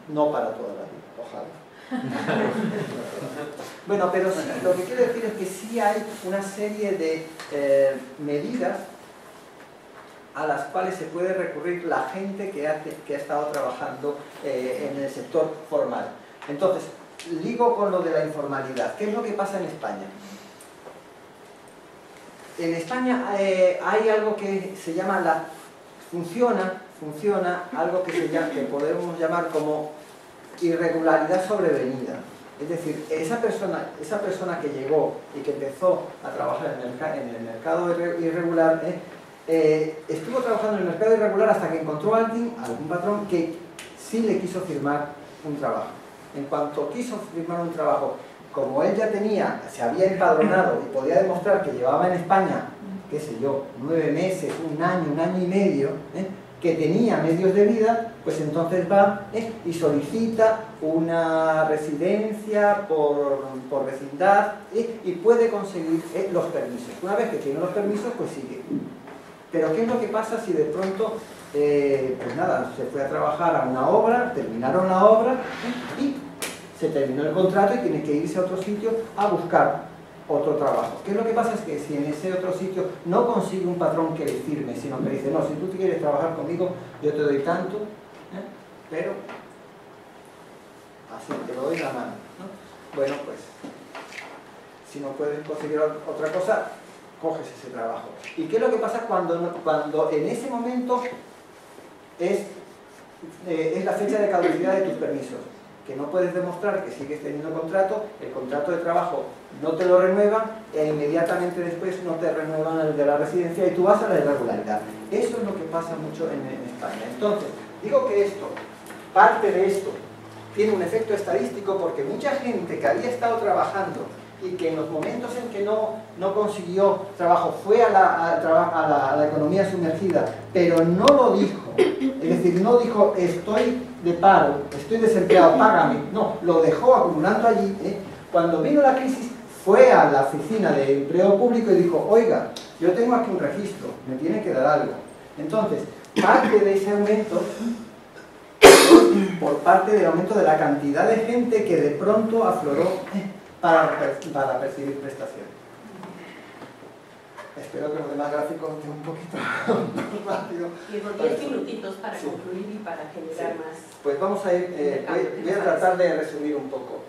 no para toda la vida, ojalá. Bueno, pero sí, lo que quiero decir es que sí hay una serie de medidas a las cuales se puede recurrir la gente que ha estado trabajando en el sector formal. Entonces, ligo con lo de la informalidad. ¿Qué es lo que pasa en España? En España hay algo que se llama funciona algo que podemos llamar como irregularidad sobrevenida. Es decir, esa persona que llegó y que empezó a trabajar en el mercado irregular, estuvo trabajando en el mercado irregular hasta que encontró a algún patrón que sí le quiso firmar un trabajo. En cuanto quiso firmar un trabajo, como él ya se había empadronado y podía demostrar que llevaba en España, qué sé yo, 9 meses, un año y medio, que tenía medios de vida, pues entonces va y solicita una residencia por vecindad y puede conseguir los permisos. Una vez que tiene los permisos, pues sigue. Pero ¿qué es lo que pasa si de pronto, pues nada, se fue a trabajar a una obra, terminaron la obra y se terminó el contrato y tiene que irse a otro sitio a buscar otro trabajo? ¿Qué es lo que pasa? Es que si en ese otro sitio no consigue un patrón que le firme, sino que dice, no, si tú quieres trabajar conmigo, yo te doy tanto, pero así, te lo doy la mano, ¿no? Bueno, pues, si no puedes conseguir otra cosa, coges ese trabajo. ¿Y qué es lo que pasa cuando en ese momento es la fecha de caducidad de tus permisos? Que no puedes demostrar que sigues teniendo contrato, el contrato de trabajo no te lo renuevan e inmediatamente después no te renuevan el de la residencia y tú vas a la irregularidad. Eso es lo que pasa mucho en España. Entonces, digo que parte de esto, tiene un efecto estadístico porque mucha gente que había estado trabajando y que en los momentos en que no consiguió trabajo fue a la economía sumergida, pero no lo dijo, es decir, no dijo estoy de paro, estoy desempleado, págame, no, lo dejó acumulando allí. Cuando vino la crisis fue a la oficina de empleo público y dijo, oiga, yo tengo aquí un registro, me tiene que dar algo. Entonces, parte de ese aumento por parte del aumento de la cantidad de gente que de pronto afloró para percibir prestaciones. Espero que los demás gráficos estén un poquito más rápido. Y 10 minutitos para concluir y para generar más. Pues vamos a ir, voy a tratar de resumir un poco.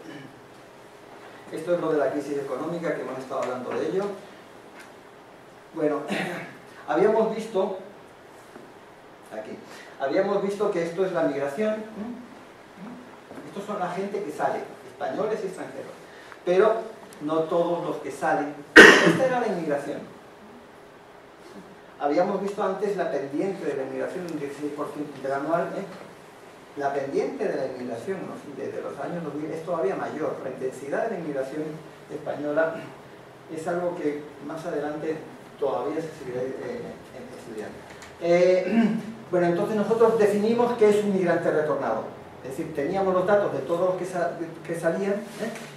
Esto es lo de la crisis económica, que hemos estado hablando de ello. Bueno, habíamos visto que esto es la migración. Estos son la gente que sale, españoles y extranjeros. Pero no todos los que salen. Esta era la inmigración. Habíamos visto antes la pendiente de la inmigración, un 16% interanual. La pendiente de la inmigración, ¿no? Desde los años 2000 es todavía mayor. La intensidad de la inmigración española es algo que más adelante todavía se seguirá estudiando. Bueno, entonces nosotros definimos qué es un migrante retornado. Es decir, teníamos los datos de todos los que salían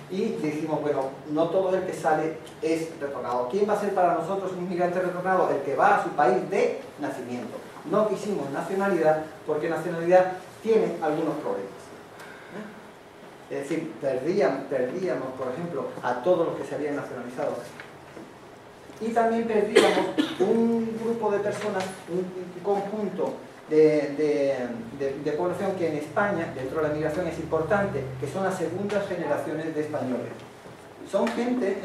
y dijimos, bueno, no todo el que sale es retornado. ¿Quién va a ser para nosotros un migrante retornado? El que va a su país de nacimiento. No quisimos nacionalidad porque nacionalidad tiene algunos problemas. Es decir, perdíamos, por ejemplo, a todos los que se habían nacionalizado. Y también perdíamos un grupo de personas, un conjunto de población que en España, dentro de la migración, es importante, que son las segundas generaciones de españoles. Son gente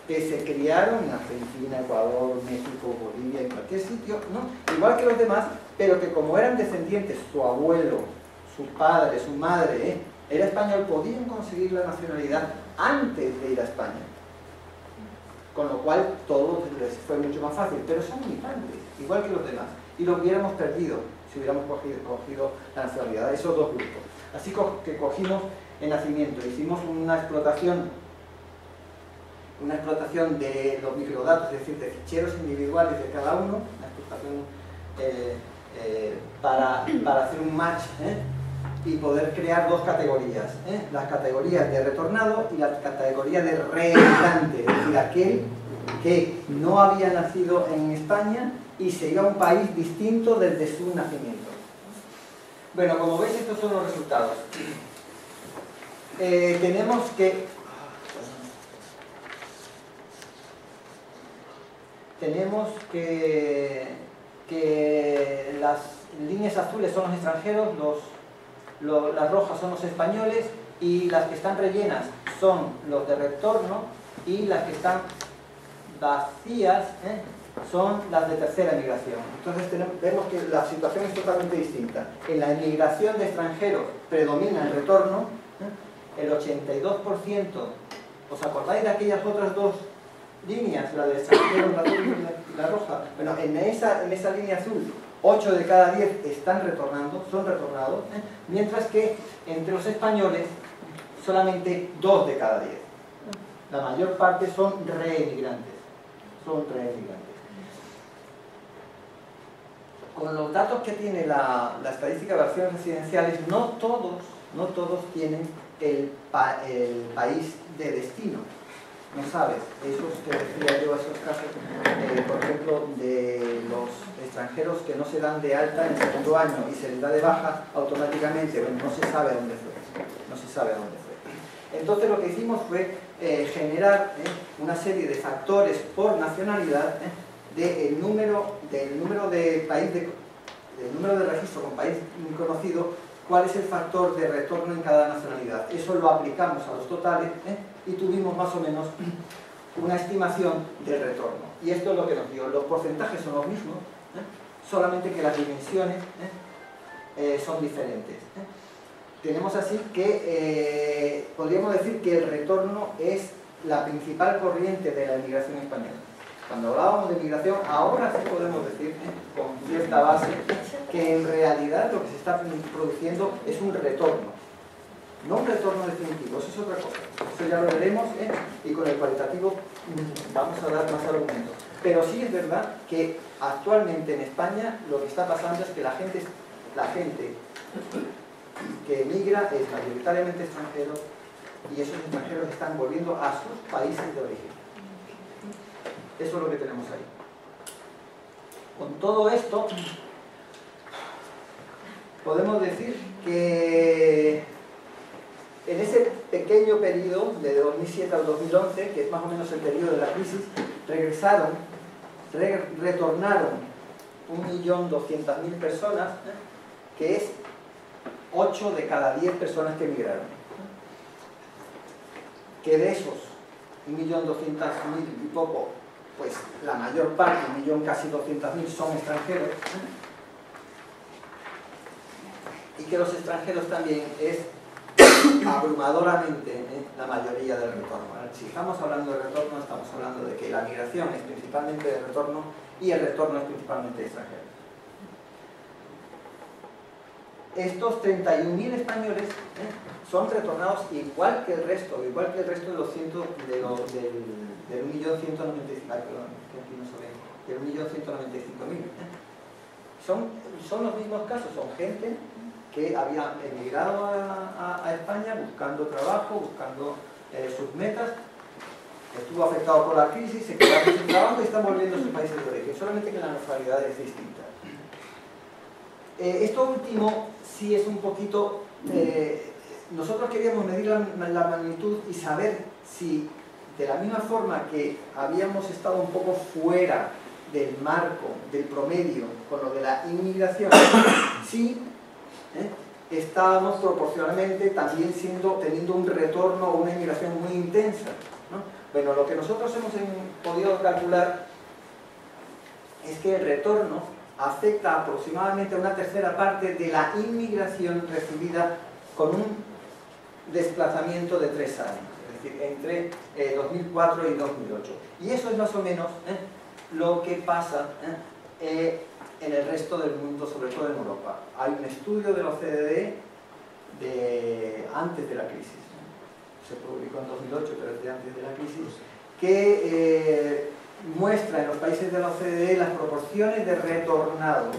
que se criaron en Argentina, Ecuador, México, Bolivia, en cualquier sitio, ¿no? Igual que los demás, pero que como eran descendientes, su abuelo, su padre, su madre, era español, podían conseguir la nacionalidad antes de ir a España. Con lo cual todo les fue mucho más fácil, pero son migrantes, igual que los demás, y lo hubiéramos perdido si hubiéramos cogido la nacionalidad de esos dos grupos. Así que cogimos el nacimiento, hicimos una explotación de los microdatos, es decir, de ficheros individuales de cada uno, una explotación para hacer un match y poder crear dos categorías, las categorías de retornado y la categoría de reeditante, es decir, aquel que no había nacido en España y se iba a un país distinto desde su nacimiento. Bueno, como veis, estos son los resultados. tenemos que las líneas azules son los extranjeros, las rojas son los españoles, y las que están rellenas son los de retorno, y las que están vacías son las de tercera emigración. Entonces vemos que la situación es totalmente distinta. En la emigración de extranjeros predomina el retorno, el 82%. ¿Os acordáis de aquellas otras dos líneas, la de extranjeros, la azul y la roja? Bueno, en esa línea azul, 8 de cada 10 están retornando, son retornados, mientras que entre los españoles solamente 2 de cada 10. La mayor parte son reemigrantes. Con los datos que tiene la estadística de acciones residenciales, no todos tienen el país de destino. No sabes, esos que decía yo, esos casos, por ejemplo, de los extranjeros que no se dan de alta en el segundo año y se les da de baja automáticamente, bueno, no se sabe a dónde fue. Entonces lo que hicimos fue generar una serie de factores por nacionalidad del número de registro con país conocido, cuál es el factor de retorno en cada nacionalidad. Eso lo aplicamos a los totales y tuvimos más o menos una estimación del retorno. Y esto es lo que nos dio. Los porcentajes son los mismos, solamente que las dimensiones son diferentes. Tenemos así que podríamos decir que el retorno es la principal corriente de la emigración española. Cuando hablábamos de migración, ahora sí podemos decir con cierta base que en realidad lo que se está produciendo es un retorno, no un retorno definitivo, eso es otra cosa. Eso ya lo veremos y con el cualitativo vamos a dar más argumentos. Pero sí es verdad que actualmente en España lo que está pasando es que la gente que emigra es mayoritariamente extranjero, y esos extranjeros están volviendo a sus países de origen. Eso es lo que tenemos ahí. Con todo esto, podemos decir que en ese pequeño periodo, de 2007 al 2011, que es más o menos el periodo de la crisis, retornaron 1.200.000 personas, que es 8 de cada 10 personas que emigraron. Que de esos 1.200.000 y poco, pues la mayor parte, 1.200.000 son extranjeros, y que los extranjeros también es abrumadoramente la mayoría del retorno. Si estamos hablando de retorno, estamos hablando de que la migración es principalmente de retorno y el retorno es principalmente de extranjeros. Estos 31.000 españoles son retornados igual que el resto de los del 1.195.000, son los mismos casos, son gente que había emigrado a España buscando trabajo, buscando sus metas, estuvo afectado por la crisis, se quedaron sin trabajo y están volviendo a sus países de origen, solamente que la nacionalidad es distinta. Esto último sí es un poquito... nosotros queríamos medir la magnitud y saber si, de la misma forma que habíamos estado un poco fuera del marco, del promedio, con lo de la inmigración, si estábamos proporcionalmente también teniendo un retorno o una inmigración muy intensa, ¿no? Bueno, lo que nosotros hemos podido calcular es que el retorno afecta aproximadamente a una tercera parte de la inmigración recibida con un desplazamiento de 3 años, es decir, entre 2004 y 2008. Y eso es más o menos lo que pasa en el resto del mundo, sobre todo en Europa. Hay un estudio de la OCDE antes de la crisis, se publicó en 2008, pero es de antes de la crisis, que muestra en los países de la OCDE las proporciones de retornados,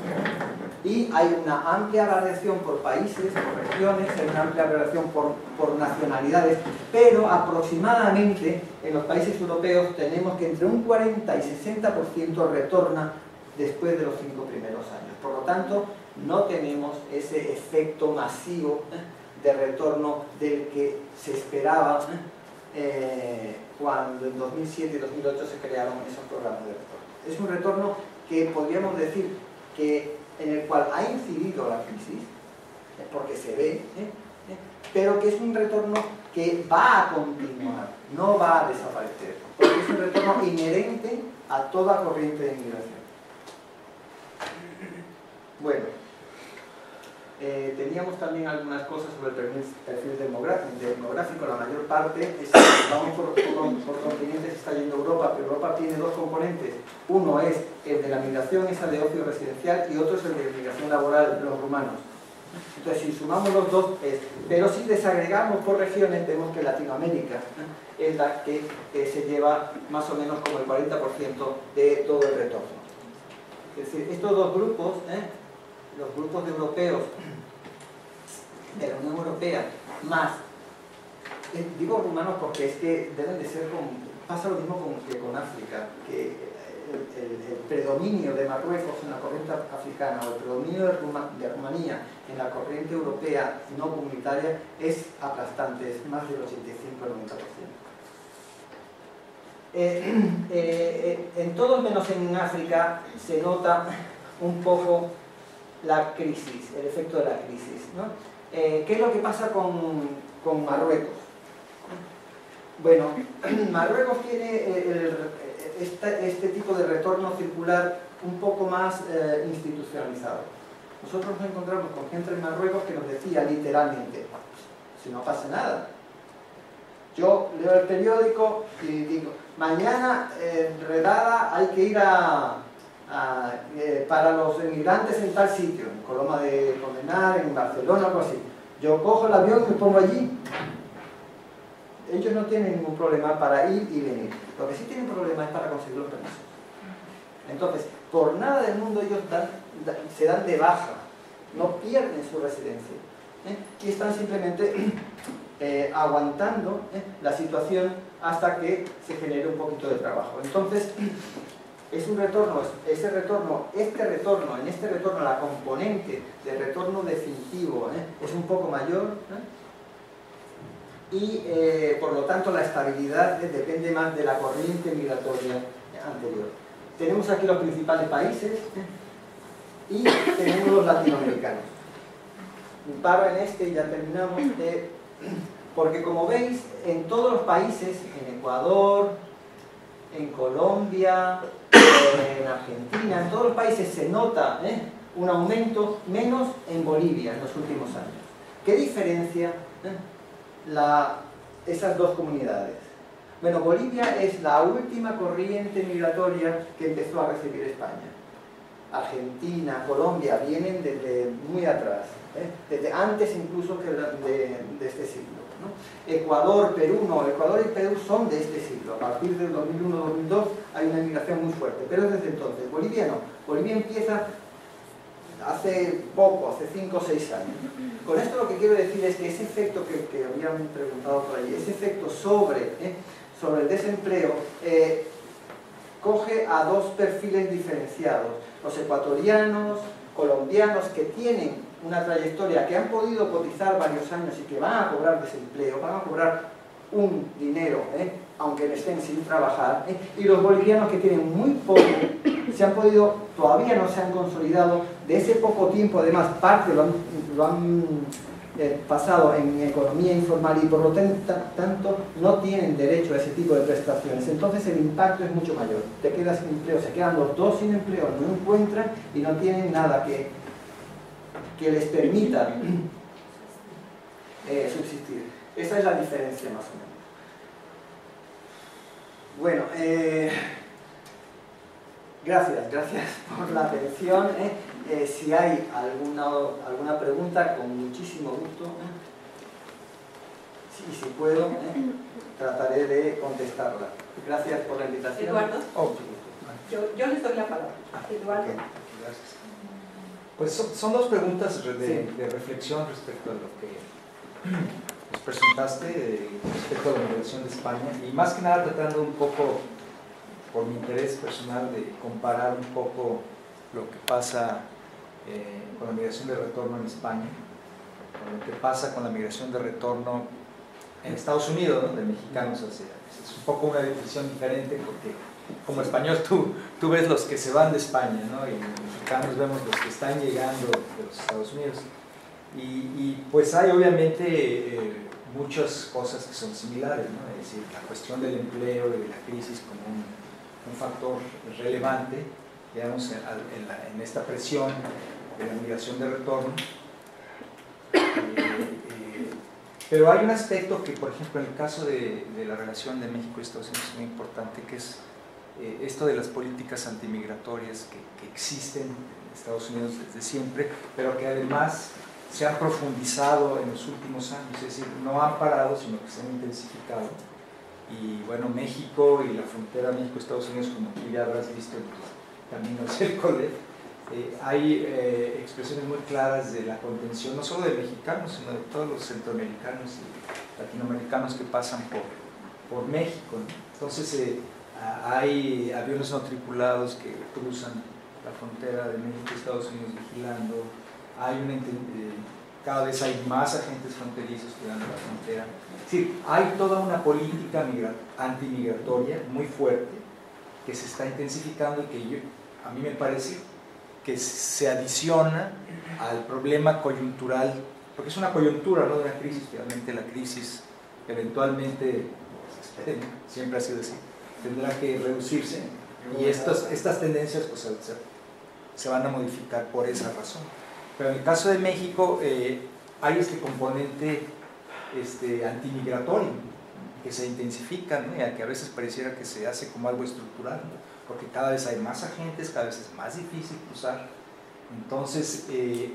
y hay una amplia variación por países, por regiones, hay una amplia variación por nacionalidades, pero aproximadamente en los países europeos tenemos que entre un 40 y 60% retorna después de los 5 primeros años. Por lo tanto, no tenemos ese efecto masivo de retorno del que se esperaba cuando en 2007 y 2008 se crearon esos programas de retorno. Es un retorno que podríamos decir que en el cual ha incidido la crisis, porque se ve, pero que es un retorno que va a continuar, no va a desaparecer, porque es un retorno inherente a toda corriente de inmigración. Bueno, teníamos también algunas cosas sobre el perfil demográfico. La mayor parte, vamos por continentes, está yendo a Europa, pero Europa tiene dos componentes. Uno es el de la migración, esa de ocio residencial, y otro es el de la migración laboral, los rumanos. Entonces, si sumamos los dos, pero si desagregamos por regiones, vemos que Latinoamérica es la que se lleva más o menos como el 40% de todo el retorno. Es decir, estos dos grupos, los grupos de europeos de la Unión Europea, más, digo rumanos porque es que deben de ser, pasa lo mismo que con África, que el predominio de Marruecos en la corriente africana o el predominio de Rumanía en la corriente europea no comunitaria es aplastante, es más del 85-90%. En todos menos en África se nota un poco la crisis, el efecto de la crisis, ¿no? ¿Qué es lo que pasa con Marruecos? Bueno, Marruecos tiene este tipo de retorno circular un poco más institucionalizado. Nosotros nos encontramos con gente en Marruecos que nos decía literalmente, si no pasa nada. Yo leo el periódico y digo, mañana redada hay que ir para los inmigrantes en tal sitio, en Coloma de Condenar, en Barcelona, algo así. Yo cojo el avión y me pongo allí. Ellos no tienen ningún problema para ir y venir. Lo que sí tienen problema es para conseguir los permisos. Entonces, por nada del mundo ellos se dan de baja, no pierden su residencia. Y están simplemente aguantando la situación hasta que se genere un poquito de trabajo. Entonces, es un retorno, en este retorno la componente de retorno definitivo es un poco mayor, y por lo tanto la estabilidad depende más de la corriente migratoria anterior. Tenemos aquí los principales países y tenemos los latinoamericanos. Paro en este y ya terminamos, porque como veis, en todos los países, en Ecuador, en Colombia, en Argentina, en todos los países se nota un aumento, menos en Bolivia en los últimos años. ¿Qué diferencia esas dos comunidades? Bueno, Bolivia es la última corriente migratoria que empezó a recibir España. Argentina, Colombia vienen desde muy atrás, desde antes incluso que de este siglo, ¿no? Ecuador, Perú no, Ecuador y Perú son de este siglo. A partir del 2001-2002 hay una migración muy fuerte, pero desde entonces. Bolivia no, Bolivia empieza hace poco, hace 5 o 6 años. Con esto lo que quiero decir es que ese efecto que habían preguntado por ahí, ese efecto sobre el desempleo, coge a dos perfiles diferenciados. Los ecuatorianos, colombianos que tienen una trayectoria, que han podido cotizar varios años y que van a cobrar desempleo, van a cobrar un dinero, aunque estén sin trabajar, y los bolivianos que tienen muy poco, todavía no se han consolidado, de ese poco tiempo además parte lo han pasado en economía informal y por lo tanto no tienen derecho a ese tipo de prestaciones. Entonces el impacto es mucho mayor. Te quedas sin empleo, se quedan los dos sin empleo, no encuentran y no tienen nada que les permita subsistir. Esa es la diferencia más o menos. Bueno, gracias por la atención. Si hay alguna pregunta, con muchísimo gusto, si puedo, trataré de contestarla. Gracias por la invitación. Eduardo, Oh, yo les doy la palabra. Eduardo. Gracias. Pues son dos preguntas de reflexión respecto a lo que nos presentaste respecto a la migración de España, y más que nada tratando un poco, por mi interés personal, de comparar un poco lo que pasa con la migración de retorno en España. con lo que pasa con la migración de retorno en Estados Unidos, ¿no? De mexicanos hacia... Es un poco una definición diferente porque como español tú ves los que se van de España, ¿no? Y los mexicanos vemos los que están llegando de los Estados Unidos. Y pues hay obviamente muchas cosas que son similares, ¿no? Es decir, la cuestión del empleo y de la crisis como un factor relevante, digamos, en esta presión de la migración de retorno. Pero hay un aspecto que, por ejemplo, en el caso de la relación de México y Estados Unidos es muy importante, que es esto de las políticas antimigratorias que existen en Estados Unidos desde siempre, pero que además se han profundizado en los últimos años, es decir, no han parado, sino que se han intensificado. Y bueno, México y la frontera México-Estados Unidos, como tú ya habrás visto en tus caminos hacia el cole, hay expresiones muy claras de la contención, no solo de mexicanos, sino de todos los centroamericanos y latinoamericanos que pasan por México, ¿no? Entonces, hay aviones no tripulados que cruzan la frontera de México y Estados Unidos vigilando, cada vez hay más agentes fronterizos cuidando la frontera. Es decir, hay toda una política antimigratoria muy fuerte que se está intensificando y que a mí me parece que se adiciona al problema coyuntural, porque es una coyuntura, no de una crisis. Realmente la crisis eventualmente, siempre ha sido así, tendrá que reducirse y estas tendencias pues, se van a modificar por esa razón. Pero en el caso de México hay este componente antimigratorio que se intensifica, ¿no? Y que a veces pareciera que se hace como algo estructural, ¿no? Porque cada vez hay más agentes, cada vez es más difícil cruzar. Entonces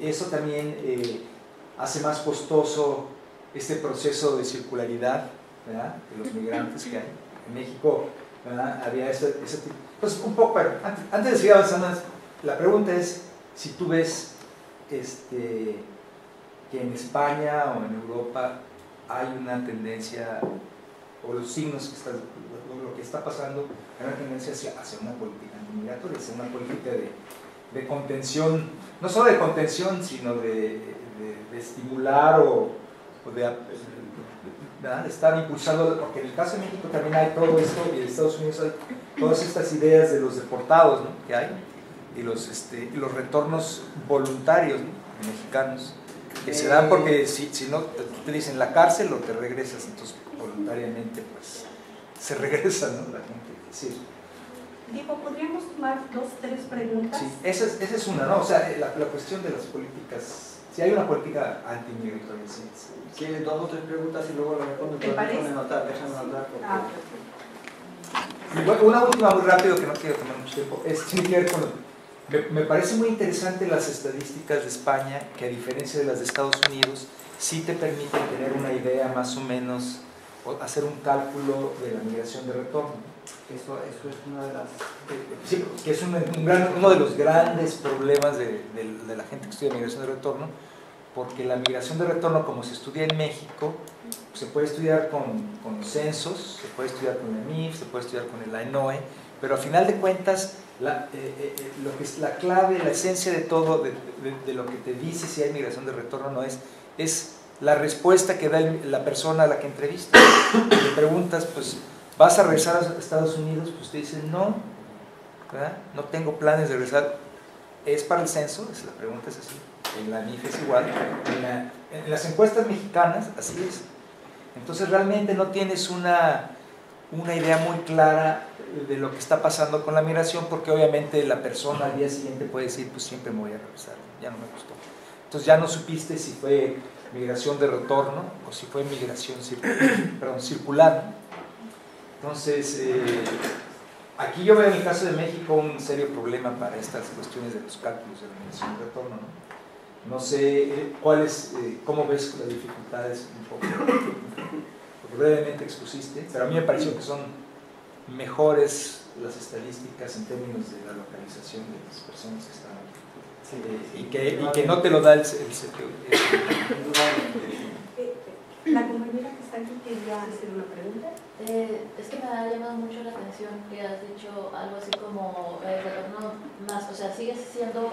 eso también hace más costoso este proceso de circularidad, ¿verdad?, de los migrantes que hay. En México, ¿verdad?, había ese tipo. Entonces, un poco, antes de seguir avanzando, la pregunta es si tú ves que en España o en Europa hay una tendencia, o los signos que lo que está pasando, hay una tendencia hacia una política antimigratoria, hacia una política de contención, no solo de contención, sino de estimular o de estar impulsando, porque en el caso de México también hay todo esto, y en Estados Unidos hay todas estas ideas de los deportados, ¿no?, que hay, y los retornos voluntarios, ¿no?, mexicanos, que se dan porque si no te dicen la cárcel o te regresas, entonces voluntariamente pues se regresa, ¿no?, la gente. Sí. Diego, ¿podríamos tomar 2, 3 preguntas? Sí, esa es una, ¿no? O sea, la cuestión de las políticas, si hay una política antimigratoria, sí. ¿Quieres 2 o 3 preguntas y luego lo respondo? ¿Te parece? Déjame anotar porque... Y bueno, una última muy rápido que no quiero tomar mucho tiempo, tiene que ver con... Me parece muy interesante las estadísticas de España, que a diferencia de las de Estados Unidos, sí te permiten tener una idea más o menos, o hacer un cálculo de la migración de retorno. Eso es una de las... Sí, que es uno de los grandes problemas de la gente que estudia migración de retorno, porque la migración de retorno, como se estudia en México, se puede estudiar con censos, se puede estudiar con el MIF, se puede estudiar con el AENOE, pero a final de cuentas, lo que es la clave, la esencia de todo, de lo que te dice si hay migración de retorno no es la respuesta que da la persona a la que entrevistas. Le preguntas, pues, ¿vas a regresar a Estados Unidos? Pues te dicen, no, ¿verdad?, no tengo planes de regresar. ¿Es para el censo? La pregunta es así. En la MIF es igual. En las encuestas mexicanas, así es. Entonces realmente no tienes una idea muy clara de lo que está pasando con la migración, porque obviamente la persona al día siguiente puede decir, pues siempre me voy a regresar, ya no me gustó. Entonces ya no supiste si fue migración de retorno o si fue migración circular, ¿no? Entonces, aquí yo veo en el caso de México un serio problema para estas cuestiones de los cálculos de la migración de retorno, ¿no? No sé cómo ves las dificultades, un poco brevemente expusiste, pero a mí me pareció que son mejores las estadísticas en términos de la localización de las personas que están aquí. Sí, y que no te lo da el La compañera que está aquí quería hacer una pregunta. Es que me ha llamado mucho la atención que has dicho algo así como retorno más, o sea, sigues siendo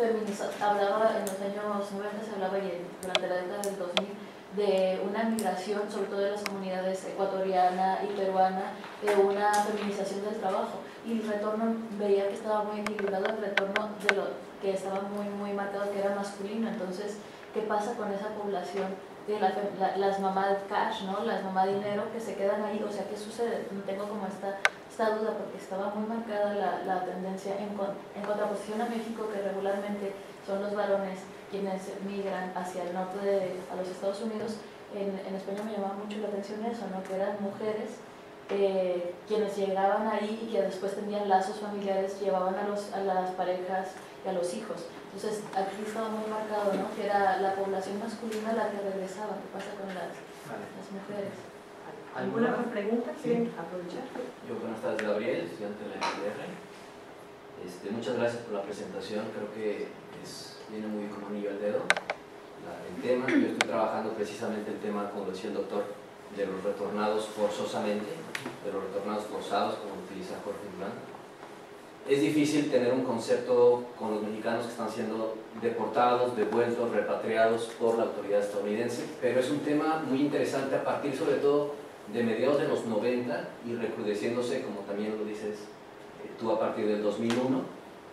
hablaba en los años 90, se hablaba y durante la década del 2000 de una migración, sobre todo de las comunidades ecuatoriana y peruana, de una feminización del trabajo, y el retorno veía que estaba muy equilibrado, el retorno de lo que estaba muy marcado, que era masculino. Entonces, ¿qué pasa con esa población de las mamás cash, ¿no? Las mamás dinero que se quedan ahí? O sea, ¿qué sucede? Tengo como esta duda, porque estaba muy marcada la tendencia en contraposición a México, que regularmente son los varones quienes migran hacia el norte a los Estados Unidos. En España me llamaba mucho la atención eso, ¿no? Que eran mujeres quienes llegaban ahí y que después tenían lazos familiares, llevaban a las parejas y a los hijos. Entonces aquí estaba muy marcado, ¿no? Que era la población masculina la que regresaba. ¿Qué pasa con las mujeres? ¿Alguna pregunta? ¿Quieren aprovechar? Yo, buenas tardes, Gabriel, estudiante de la MDR. Muchas gracias por la presentación, creo que viene muy con un anillo al dedo el tema. Yo estoy trabajando precisamente el tema, como decía el doctor, de los retornados forzosamente, de los retornados forzados, como utiliza Jorge Durán. Es difícil tener un concepto con los mexicanos que están siendo deportados, devueltos, repatriados por la autoridad estadounidense, pero es un tema muy interesante a partir sobre todo de mediados de los 90 y recrudeciéndose, como también lo dices tú, a partir del 2001,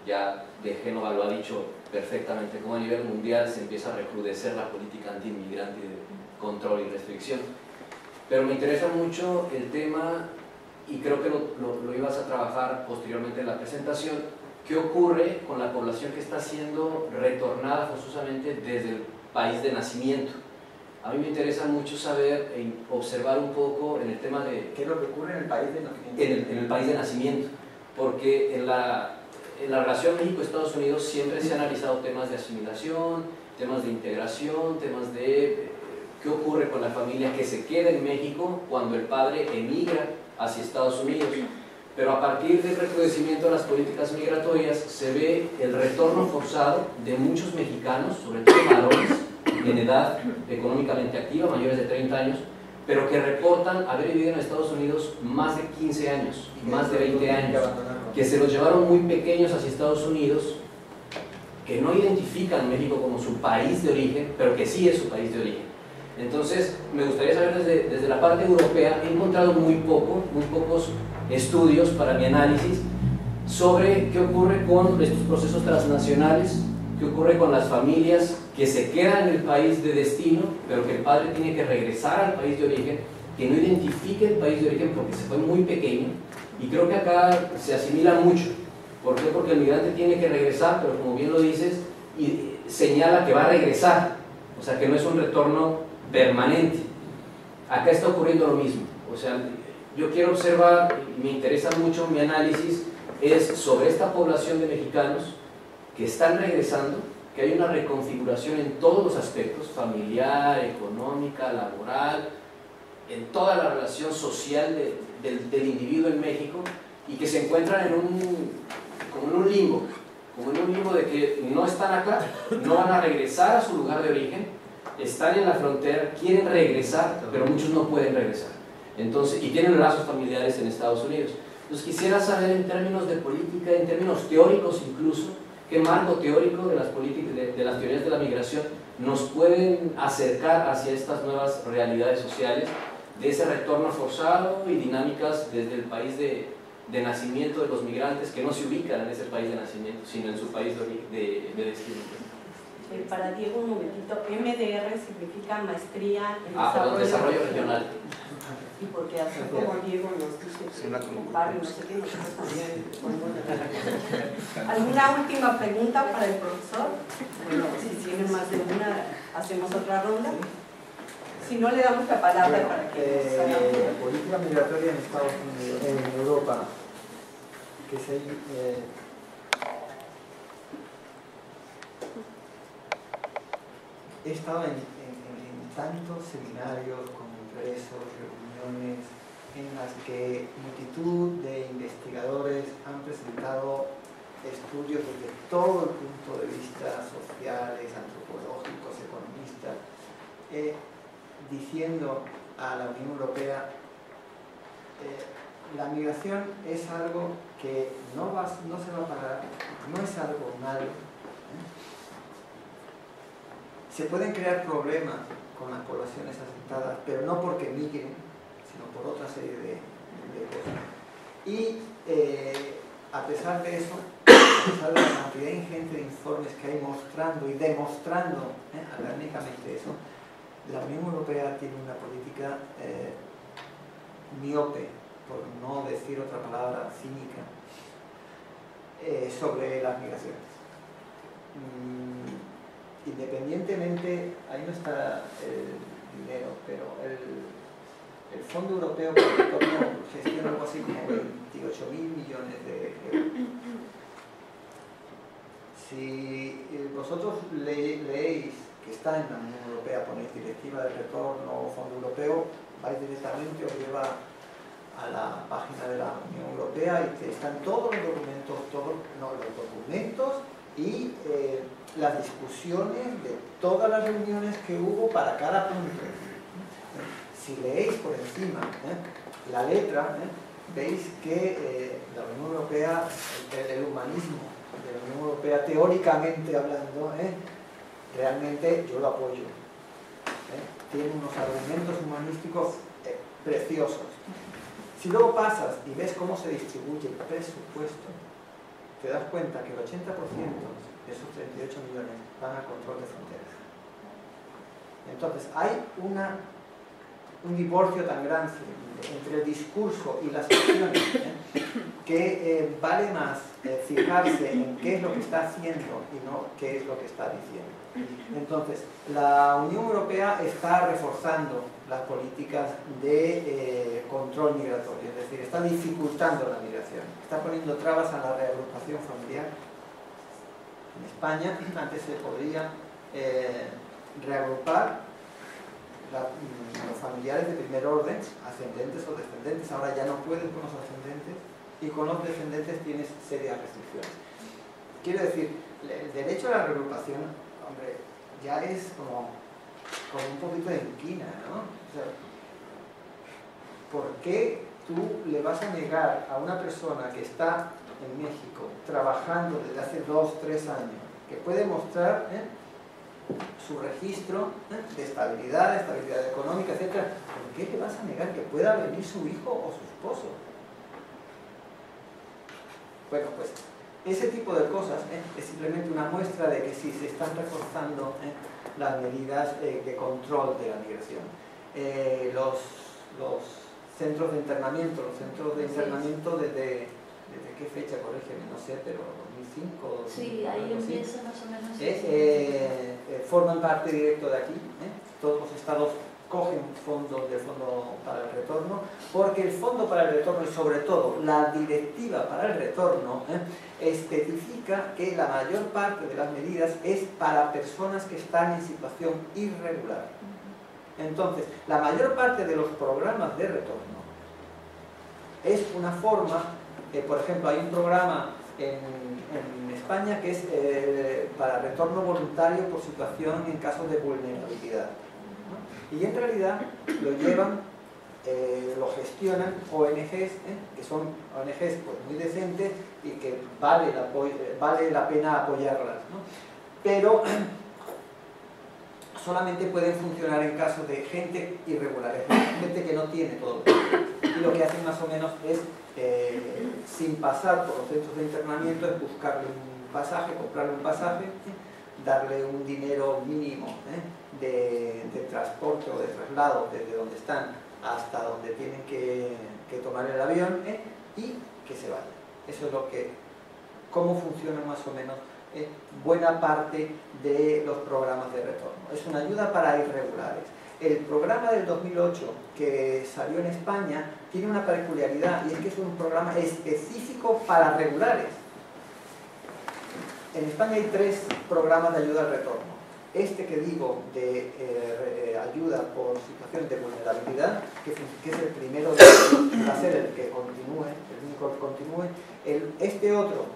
ya de Génova lo ha dicho perfectamente, como a nivel mundial se empieza a recrudecer la política anti-inmigrante y de control y restricción. Pero me interesa mucho el tema, y creo que lo ibas a trabajar posteriormente en la presentación, ¿qué ocurre con la población que está siendo retornada forzosamente desde el país de nacimiento? A mí me interesa mucho saber e observar un poco en el tema de... ¿Qué es lo que ocurre en el país de nacimiento? En el país de nacimiento, porque en la relación México-Estados Unidos siempre se han analizado temas de asimilación, temas de integración, temas de qué ocurre con la familia que se queda en México cuando el padre emigra hacia Estados Unidos. Pero a partir del recrudecimiento de las políticas migratorias se ve el retorno forzado de muchos mexicanos, sobre todo varones en edad económicamente activa, mayores de 30 años, pero que reportan haber vivido en Estados Unidos más de 15 años, más de 20 años, que se los llevaron muy pequeños hacia Estados Unidos, que no identifican México como su país de origen, pero que sí es su país de origen. Entonces, me gustaría saber desde la parte europea, he encontrado muy pocos estudios para mi análisis sobre qué ocurre con estos procesos transnacionales, qué ocurre con las familias que se quedan en el país de destino, pero que el padre tiene que regresar al país de origen, que no identifique el país de origen porque se fue muy pequeño, y creo que acá se asimila mucho. ¿Por qué? Porque el migrante tiene que regresar, pero como bien lo dices, y señala que va a regresar, o sea que no es un retorno permanente. Acá está ocurriendo lo mismo, o sea, yo quiero observar, y me interesa mucho mi análisis, es sobre esta población de mexicanos que están regresando, que hay una reconfiguración en todos los aspectos, familiar, económica, laboral, en toda la relación social del individuo en México, y que se encuentran como en un limbo de que no están acá, no van a regresar a su lugar de origen, están en la frontera, quieren regresar, pero muchos no pueden regresar. Entonces, y tienen lazos familiares en Estados Unidos. Entonces quisiera saber en términos de política, en términos teóricos incluso, qué marco teórico de las políticas, de las teorías de la migración nos pueden acercar hacia estas nuevas realidades sociales, de ese retorno forzado y dinámicas desde el país de nacimiento de los migrantes que no se ubican en ese país de nacimiento, sino en su país de destino. Para Diego, un momentito, MDR significa Maestría en Desarrollo Regional. Y porque así como Diego nos dice compadre, no sé qué, nosotros también ponemos la... ¿Alguna última pregunta para el profesor? Bueno, si tienen más de una, hacemos otra ronda. Si no, le damos la palabra para que nos haga... política migratoria en Estados Unidos, en Europa, que se... he estado en tantos seminarios, congresos, reuniones en las que multitud de investigadores han presentado estudios desde todo el punto de vista sociales, antropológicos, economistas, diciendo a la Unión Europea la migración es algo que no se va a parar, no es algo malo, Se pueden crear problemas con las poblaciones asentadas, pero no porque migren, sino por otra serie de cosas. Y a pesar de eso, a pesar de la cantidad ingente de informes que hay mostrando y demostrando académicamente eso, la Unión Europea tiene una política miope, por no decir otra palabra, cínica, sobre las migraciones. Independientemente, ahí no está el dinero, pero el Fondo Europeo para el Retorno gestiona algo así como 28.000 millones de euros. Si vosotros leéis que está en la Unión Europea, ponéis Directiva de Retorno o Fondo Europeo, vais directamente, os lleva a la página de la Unión Europea y te están todos los documentos y las discusiones de todas las reuniones que hubo para cada punto. Si leéis por encima la letra, veis que la Unión Europea, el humanismo de la Unión Europea, teóricamente hablando, realmente yo lo apoyo. Tiene unos argumentos humanísticos preciosos. Si luego pasas y ves cómo se distribuye el presupuesto, te das cuenta que el 80% de esos 38 millones van al control de fronteras. Entonces, hay un divorcio tan grande entre el discurso y las acciones que vale más fijarse en qué es lo que está haciendo y no qué es lo que está diciendo. Entonces, la Unión Europea está reforzando las políticas de control migratorio, es decir, está dificultando la migración, está poniendo trabas a la reagrupación familiar. En España antes se podría reagrupar los familiares de primer orden, ascendentes o descendentes. Ahora ya no puedes con los ascendentes, y con los descendentes tienes serias restricciones. Quiero decir, el derecho a la reagrupación, hombre, ya es como un poquito de inquina, ¿no? O sea, ¿por qué tú le vas a negar a una persona que está en México trabajando desde hace 2 o 3 años, que puede mostrar su registro de estabilidad económica, etcétera? ¿Por qué le vas a negar que pueda venir su hijo o su esposo? Bueno, pues ese tipo de cosas es simplemente una muestra de que sí se están reforzando las medidas de control de la migración. Los centros de internamiento, desde qué fecha, corrígeme, no sé, pero 2005. Sí, ahí empieza más o menos. Forman parte directo de aquí. Todos los estados cogen fondos del Fondo para el Retorno, porque el Fondo para el Retorno y sobre todo la Directiva para el Retorno especifica que la mayor parte de las medidas es para personas que están en situación irregular. Entonces, la mayor parte de los programas de retorno es una forma, por ejemplo, hay un programa en España que es para retorno voluntario por situación en casos de vulnerabilidad, ¿no? Y en realidad lo llevan, lo gestionan ONGs, que son ONGs pues, muy decentes y que vale la pena apoyarlas, ¿no? Pero solamente pueden funcionar en casos de gente irregular, es decir, gente que no tiene todo. Y lo que hacen más o menos es, sin pasar por los centros de internamiento, es buscarle un pasaje, comprarle un pasaje, darle un dinero mínimo de transporte o de traslado desde donde están hasta donde tienen que tomar el avión y que se vayan. Eso es cómo funciona más o menos buena parte de los programas de retorno. Es una ayuda para irregulares. El programa del 2008 que salió en España tiene una peculiaridad, y es que es un programa específico para regulares. En España hay 3 programas de ayuda al retorno. Este que digo de ayuda por situaciones de vulnerabilidad, que es el primero, va a ser el que continúe, el único que continúe. Este otro,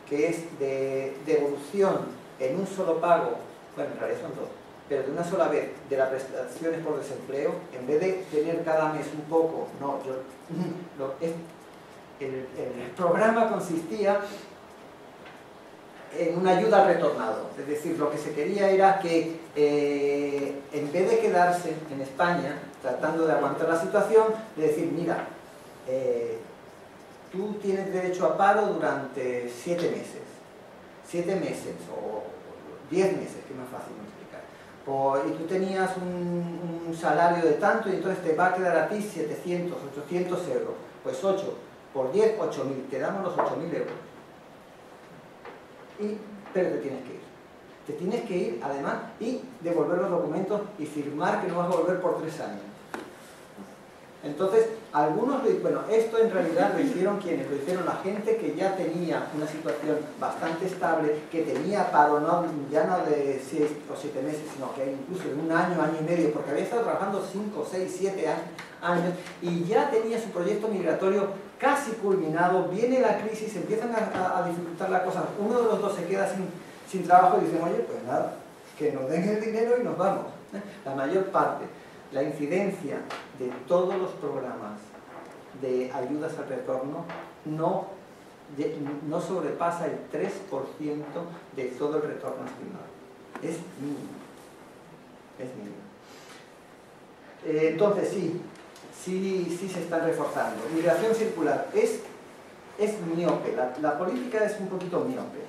que es de devolución en un solo pago, bueno, en realidad son 2, pero de una sola vez, de las prestaciones por desempleo, en vez de tener cada mes un poco, no, el programa consistía en una ayuda al retornado. Es decir, lo que se quería era que en vez de quedarse en España tratando de aguantar la situación, de decir, mira, tú tienes derecho a paro durante 7 meses. 7 meses o 10 meses, que es más fácil de explicar. Y tú tenías un salario de tanto y entonces te va a quedar a ti 700, 800 euros. Pues 8 por 10, 8.000. Te damos los 8.000 euros. Pero te tienes que ir. Te tienes que ir, además, y devolver los documentos y firmar que no vas a volver por 3 años. Entonces, algunos, bueno, esto en realidad lo hicieron quienes, lo hicieron la gente que ya tenía una situación bastante estable, que tenía paro, ya no de 6 o 7 meses, sino que incluso de 1 año, año y medio, porque había estado trabajando 5, 6, 7 años, y ya tenía su proyecto migratorio casi culminado, viene la crisis, empiezan a dificultar las cosas, uno de los dos se queda sin trabajo y dicen, oye, pues nada, que nos den el dinero y nos vamos. La mayor parte, la incidencia de todos los programas de ayudas al retorno no sobrepasa el 3% de todo el retorno estimado. Es mínimo. Es mínimo. Entonces sí se están reforzando. Migración circular es miope. La política es un poquito miope.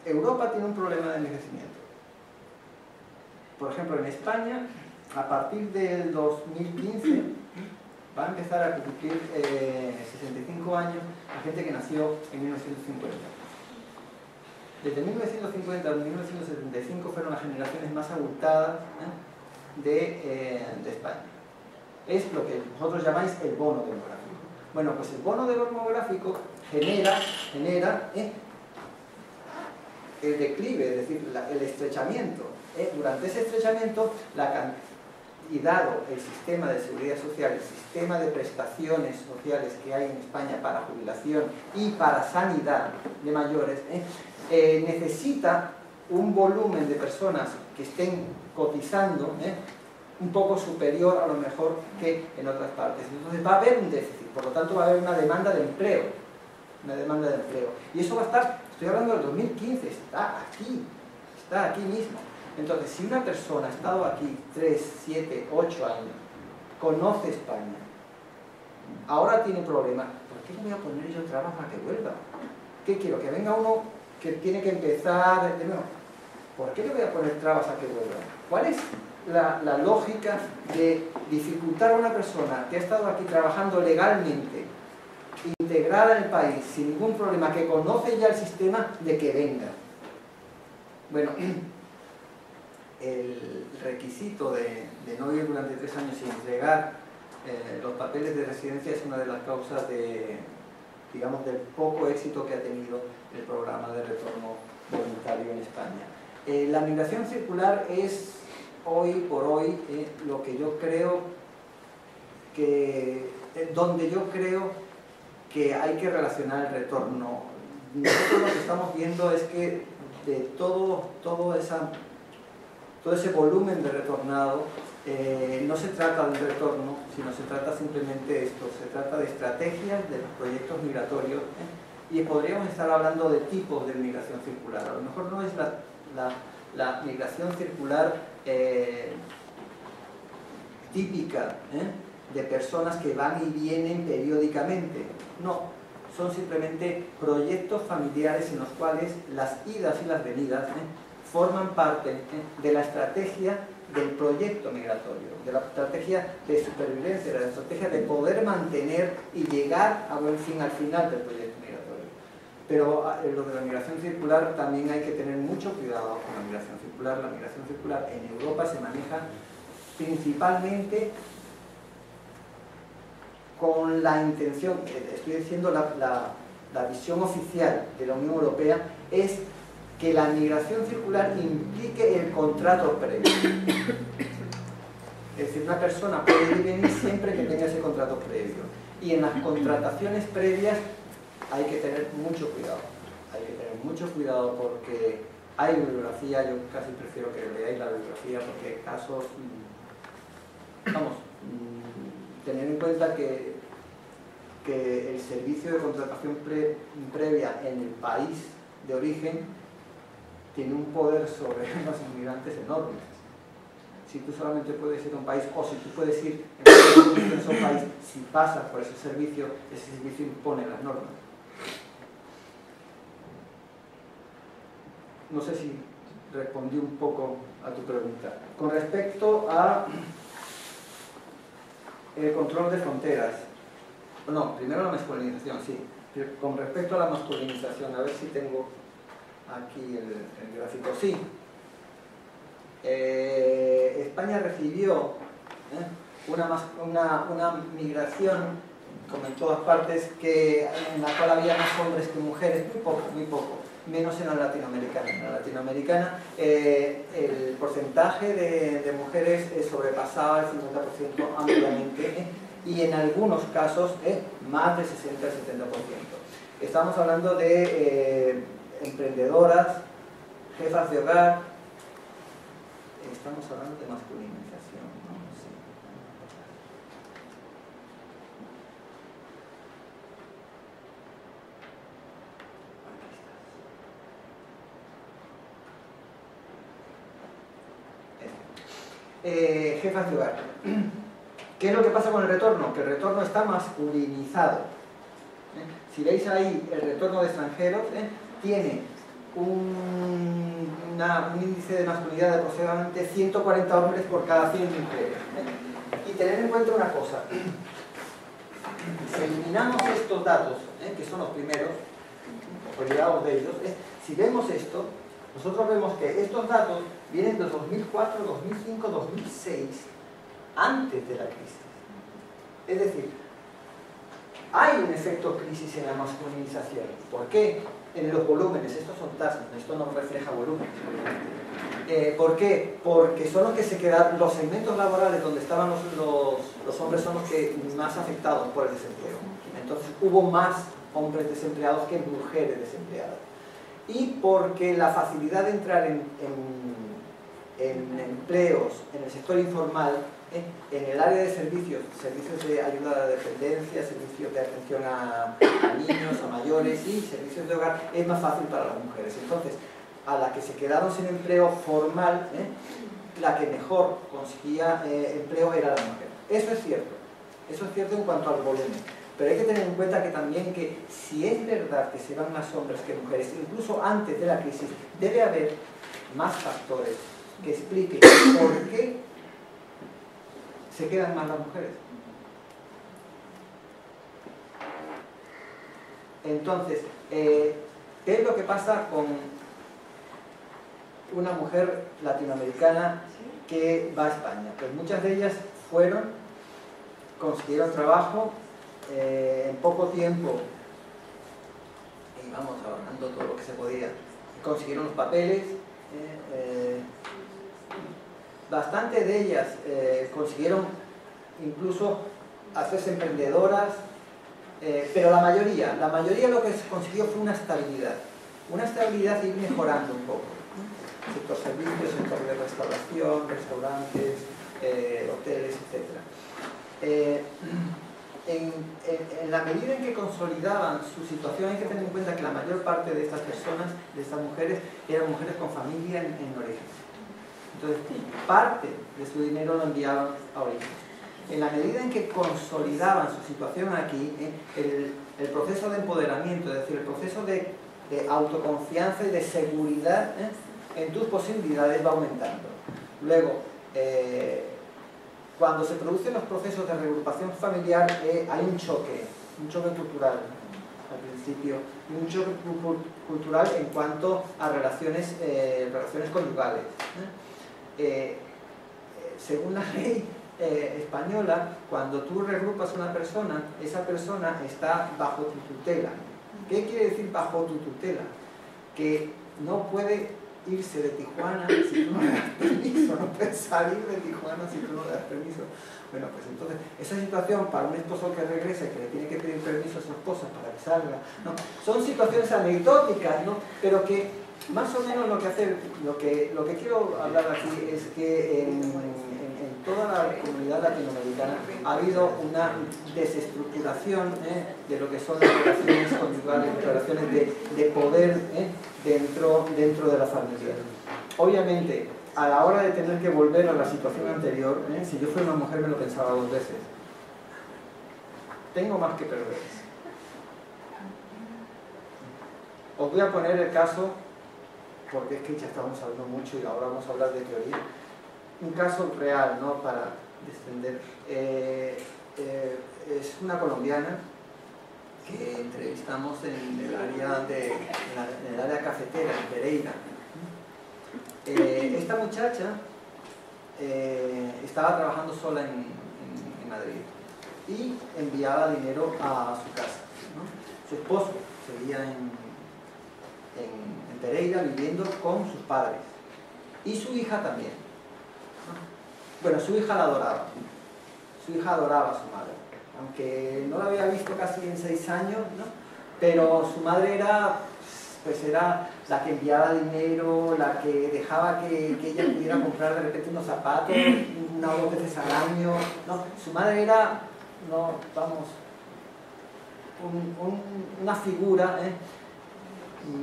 Europa tiene un problema de envejecimiento. Por ejemplo, en España, a partir del 2015, va a empezar a cumplir 65 años la gente que nació en 1950. Desde 1950 a 1975 fueron las generaciones más abultadas de España. Es lo que vosotros llamáis el bono demográfico. Bueno, pues el bono demográfico genera el declive, es decir, el estrechamiento. Durante ese estrechamiento, y dado el sistema de seguridad social, el sistema de prestaciones sociales que hay en España para jubilación y para sanidad de mayores, necesita un volumen de personas que estén cotizando un poco superior a lo mejor que en otras partes. Entonces va a haber un déficit, por lo tanto va a haber una demanda de empleo. Y eso va a estar, estoy hablando del 2015, está aquí mismo. Entonces, si una persona ha estado aquí 3, 7, 8 años, conoce España, ahora tiene problemas, ¿por qué le voy a poner yo trabas para que vuelva? ¿Qué quiero? ¿Que venga uno que tiene que empezar de nuevo? ¿Por qué le voy a poner trabas a que vuelva? ¿Cuál es la lógica de dificultar a una persona que ha estado aquí trabajando legalmente, integrada en el país, sin ningún problema, que conoce ya el sistema, de que venga? Bueno, el requisito de no ir durante 3 años sin entregar los papeles de residencia es una de las causas digamos, del poco éxito que ha tenido el programa de retorno voluntario en España. La migración circular es hoy por hoy lo que yo creo donde yo creo que hay que relacionar el retorno. Nosotros lo que estamos viendo es que de todo ese volumen de retornado, no se trata de un retorno, sino se trata simplemente de esto, se trata de estrategias, de proyectos migratorios, y podríamos estar hablando de tipos de migración circular. A lo mejor no es la migración circular típica, de personas que van y vienen periódicamente, no, son simplemente proyectos familiares en los cuales las idas y las venidas forman parte de la estrategia del proyecto migratorio, de la estrategia de supervivencia, de la estrategia de poder mantener y llegar a buen fin al final del proyecto migratorio. Pero lo de la migración circular también hay que tener mucho cuidado con la migración circular. La migración circular en Europa se maneja principalmente con la intención, estoy diciendo la visión oficial de la Unión Europea, es que la migración circular implique el contrato previo. Es decir, una persona puede ir y venir siempre que tenga ese contrato previo. Y en las contrataciones previas hay que tener mucho cuidado. Hay que tener mucho cuidado porque hay bibliografía, yo casi prefiero que leáis la bibliografía porque hay casos, vamos, tener en cuenta que que el servicio de contratación previa en el país de origen tiene un poder sobre los inmigrantes enorme. Si tú solamente puedes ir a un país, o si tú puedes ir a un país, si pasas por ese servicio impone las normas. No sé si respondí un poco a tu pregunta. Con respecto a el control de fronteras, no, primero la masculinización, sí. Con respecto a la masculinización, a ver si tengo aquí el gráfico, sí. España recibió una migración, como en todas partes, en la cual había más hombres que mujeres, muy poco, menos en la latinoamericana. En la latinoamericana el porcentaje de mujeres sobrepasaba el 50% ampliamente, y en algunos casos más del 60-70%. Estamos hablando de emprendedoras, jefas de hogar. Estamos hablando de masculinización, ¿no? Sí. Aquí está. Jefas de hogar. ¿Qué es lo que pasa con el retorno? Que el retorno está masculinizado. Si veis ahí el retorno de extranjeros, tiene un índice de masculinidad de aproximadamente 140 hombres por cada 100 mujeres. Y tener en cuenta una cosa: si eliminamos estos datos, que son los primeros, olvidados de ellos, si vemos esto, nosotros vemos que estos datos vienen de 2004, 2005, 2006, antes de la crisis. Es decir, hay un efecto crisis en la masculinización. ¿Por qué? En los volúmenes, estos son tasas, esto no refleja volúmenes. ¿Por qué? Porque son los que se quedan, los segmentos laborales donde estaban los hombres son los que más afectados por el desempleo. Entonces hubo más hombres desempleados que mujeres desempleadas. Y porque la facilidad de entrar en empleos en el sector informal, en el área de servicios de ayuda a la dependencia, servicios de atención a niños, a mayores y servicios de hogar, es más fácil para las mujeres. Entonces, a las que se quedaron sin empleo formal, la que mejor conseguía empleo era la mujer. Eso es cierto en cuanto al volumen. Pero hay que tener en cuenta que también que si es verdad que se van más hombres que mujeres, incluso antes de la crisis, debe haber más factores que expliquen por qué se quedan más las mujeres. Entonces, ¿qué es lo que pasa con una mujer latinoamericana que va a España? Pues muchas de ellas consiguieron trabajo en poco tiempo, y vamos ahorrando todo lo que se podía, consiguieron los papeles. Bastante de ellas consiguieron incluso hacerse emprendedoras, pero la mayoría lo que se consiguió fue una estabilidad y ir mejorando un poco. Sector servicios, sector de restauración, restaurantes, hoteles, etc. En la medida en que consolidaban su situación, hay que tener en cuenta que la mayor parte de estas personas, de estas mujeres, eran mujeres con familia en origen. Entonces, parte de su dinero lo enviaban a origen. En la medida en que consolidaban su situación aquí, el proceso de empoderamiento, es decir, el proceso de autoconfianza y de seguridad en tus posibilidades va aumentando. Luego, cuando se producen los procesos de reagrupación familiar, hay un choque cultural al principio, y un choque cultural en cuanto a relaciones conyugales. Según la ley española, cuando tú reagrupas a una persona, esa persona está bajo tu tutela. ¿Qué quiere decir bajo tu tutela? Que no puede irse de Tijuana si tú no le das permiso, no puede salir de Tijuana si tú no le das permiso. Bueno, pues entonces, esa situación para un esposo que regresa, que le tiene que pedir permiso a su esposa para que salga, ¿no? Son situaciones anecdóticas, ¿no? Pero que más o menos lo que quiero hablar aquí es que en toda la comunidad latinoamericana ha habido una desestructuración de lo que son las relaciones conyugales, relaciones de poder dentro de la familia. Obviamente, a la hora de tener que volver a la situación anterior, si yo fuera una mujer me lo pensaba 2 veces. Tengo más que perder. Os voy a poner el caso, porque es que ya estamos hablando mucho y ahora vamos a hablar de teoría. Un caso real, ¿no? Para descender. Es una colombiana que entrevistamos en el área cafetera, en Pereira. Esta muchacha estaba trabajando sola en Madrid y enviaba dinero a su casa, ¿no? Su esposo seguía en Pereira viviendo con sus padres y su hija también, ¿no? Bueno, su hija la adoraba, su hija adoraba a su madre, aunque no la había visto casi en 6 años, ¿no? Pero su madre era la que enviaba dinero, la que dejaba que ella pudiera comprar de repente unos zapatos 1 o 2 veces al año, ¿no? Su madre era, no, vamos, una figura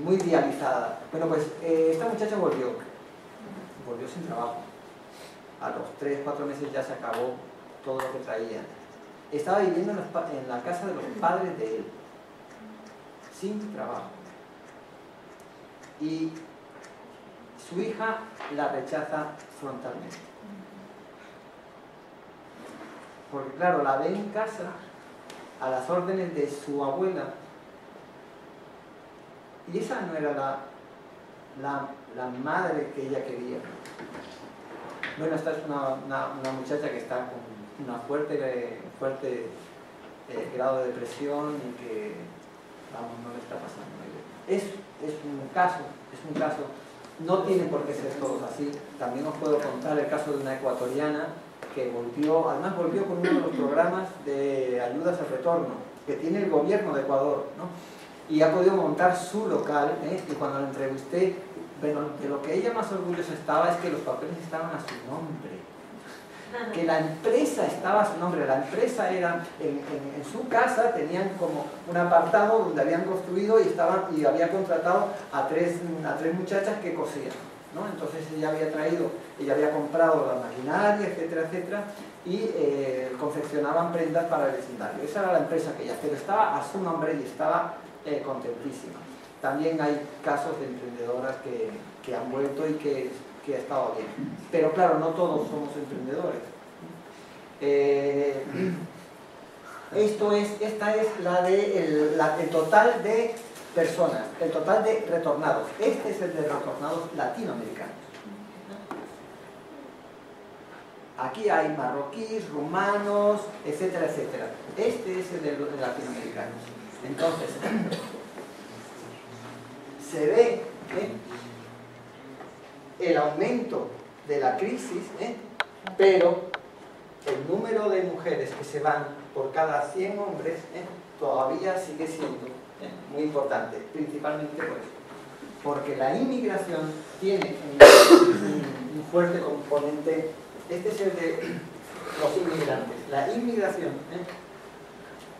muy idealizada. Bueno, pues esta muchacha volvió sin trabajo. A los 3 o 4 meses ya se acabó todo lo que traía. Estaba viviendo en la casa de los padres de él, sin trabajo. Y su hija la rechaza frontalmente. Porque claro, la ve en casa a las órdenes de su abuela. Y esa no era la madre que ella quería. Bueno, esta es una muchacha que está con una fuerte grado de depresión y que, vamos, no le está pasando muy bien. Es un caso, no tiene por qué ser todos así. También os puedo contar el caso de una ecuatoriana que además volvió con uno de los programas de ayudas al retorno que tiene el gobierno de Ecuador, ¿no? Y ha podido montar su local, y cuando la entrevisté, bueno, de lo que ella más orgullosa estaba es que los papeles estaban a su nombre, que la empresa estaba a su nombre. La empresa era, en su casa tenían como un apartado donde habían construido y había contratado a tres muchachas que cosían, ¿no? Entonces ella había comprado la maquinaria, etcétera, etcétera, y confeccionaban prendas para el vecindario. Esa era la empresa que ella, pero estaba a su nombre y estaba contentísima. También hay casos de emprendedoras que han vuelto y que ha estado bien. Pero claro, no todos somos emprendedores. Esta es el total de personas, el total de retornados. Este es el de retornados latinoamericanos. Aquí hay marroquíes, rumanos, etcétera, etcétera. Este es el de los latinoamericanos. Entonces, se ve el aumento de la crisis, pero el número de mujeres que se van por cada 100 hombres todavía sigue siendo muy importante, principalmente por eso. Porque la inmigración tiene un fuerte componente. Este es el de los inmigrantes. La inmigración,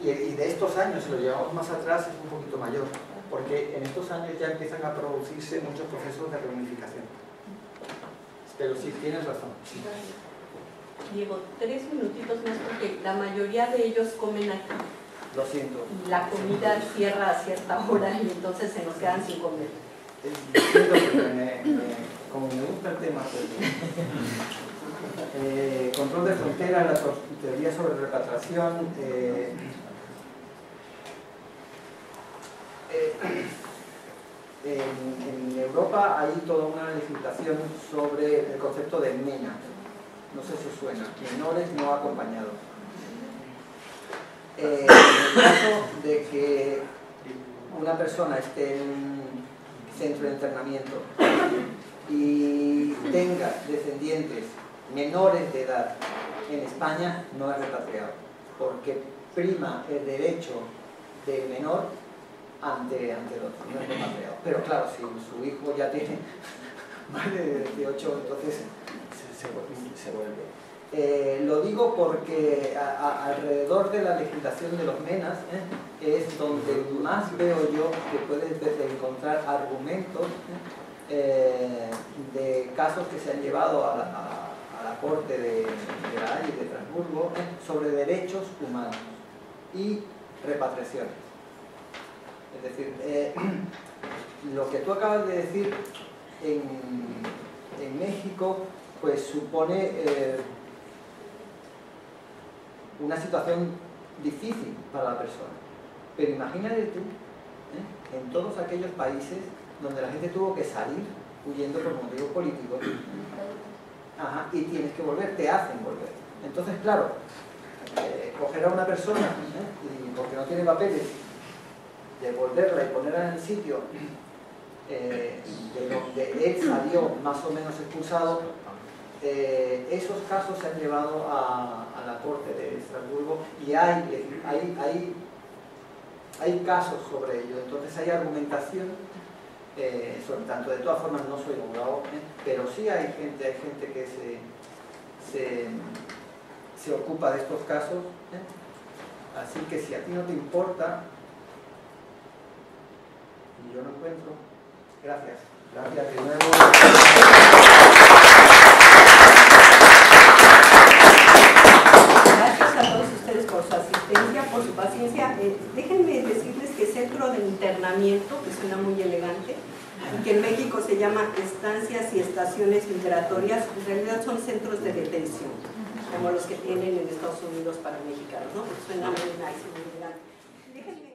y de estos años, si lo llevamos más atrás, es un poquito mayor, porque en estos años ya empiezan a producirse muchos procesos de reunificación. Pero sí, tienes razón. Diego, 3 minutitos más porque la mayoría de ellos comen aquí. Lo siento. Y la comida cierra a cierta hora y entonces se nos quedan sin comer. Como me gusta el tema, control de fronteras, la teoría sobre repatriación. En Europa hay toda una legislación sobre el concepto de MENA. No sé si os suena, menores no acompañados. En el caso de que una persona esté en un centro de internamiento y tenga descendientes menores de edad en España, no es repatriado, porque prima el derecho del menor ante el otro, no es repatriado. Pero claro, si su hijo ya tiene más de 18, entonces se vuelve. Lo digo porque alrededor de la legislación de los MENAS es donde más veo yo que puedes encontrar argumentos de casos que se han llevado a la Corte de La Haya y de Estrasburgo sobre derechos humanos y repatriaciones. Es decir, lo que tú acabas de decir en México pues supone una situación difícil para la persona. Pero imagínate tú, en todos aquellos países donde la gente tuvo que salir huyendo por motivos políticos, y tienes que volver, te hacen volver. Entonces, claro, coger a una persona, y porque no tiene papeles, devolverla y ponerla en el sitio de donde él salió más o menos expulsado, esos casos se han llevado a la Corte de Estrasburgo y hay casos sobre ello. Entonces hay argumentación sobre tanto. De todas formas no soy abogado, pero sí hay gente que se ocupa de estos casos, así que si a ti no te importa y yo lo encuentro, gracias de nuevo. Gracias a todos ustedes por su asistencia, por su paciencia. Déjenme decirles que Centro de Internamiento, que suena muy elegante, y que en México se llama estancias y estaciones migratorias, en realidad son centros de detención, como los que tienen en Estados Unidos para mexicanos, ¿no? Suena muy nice, muy elegante.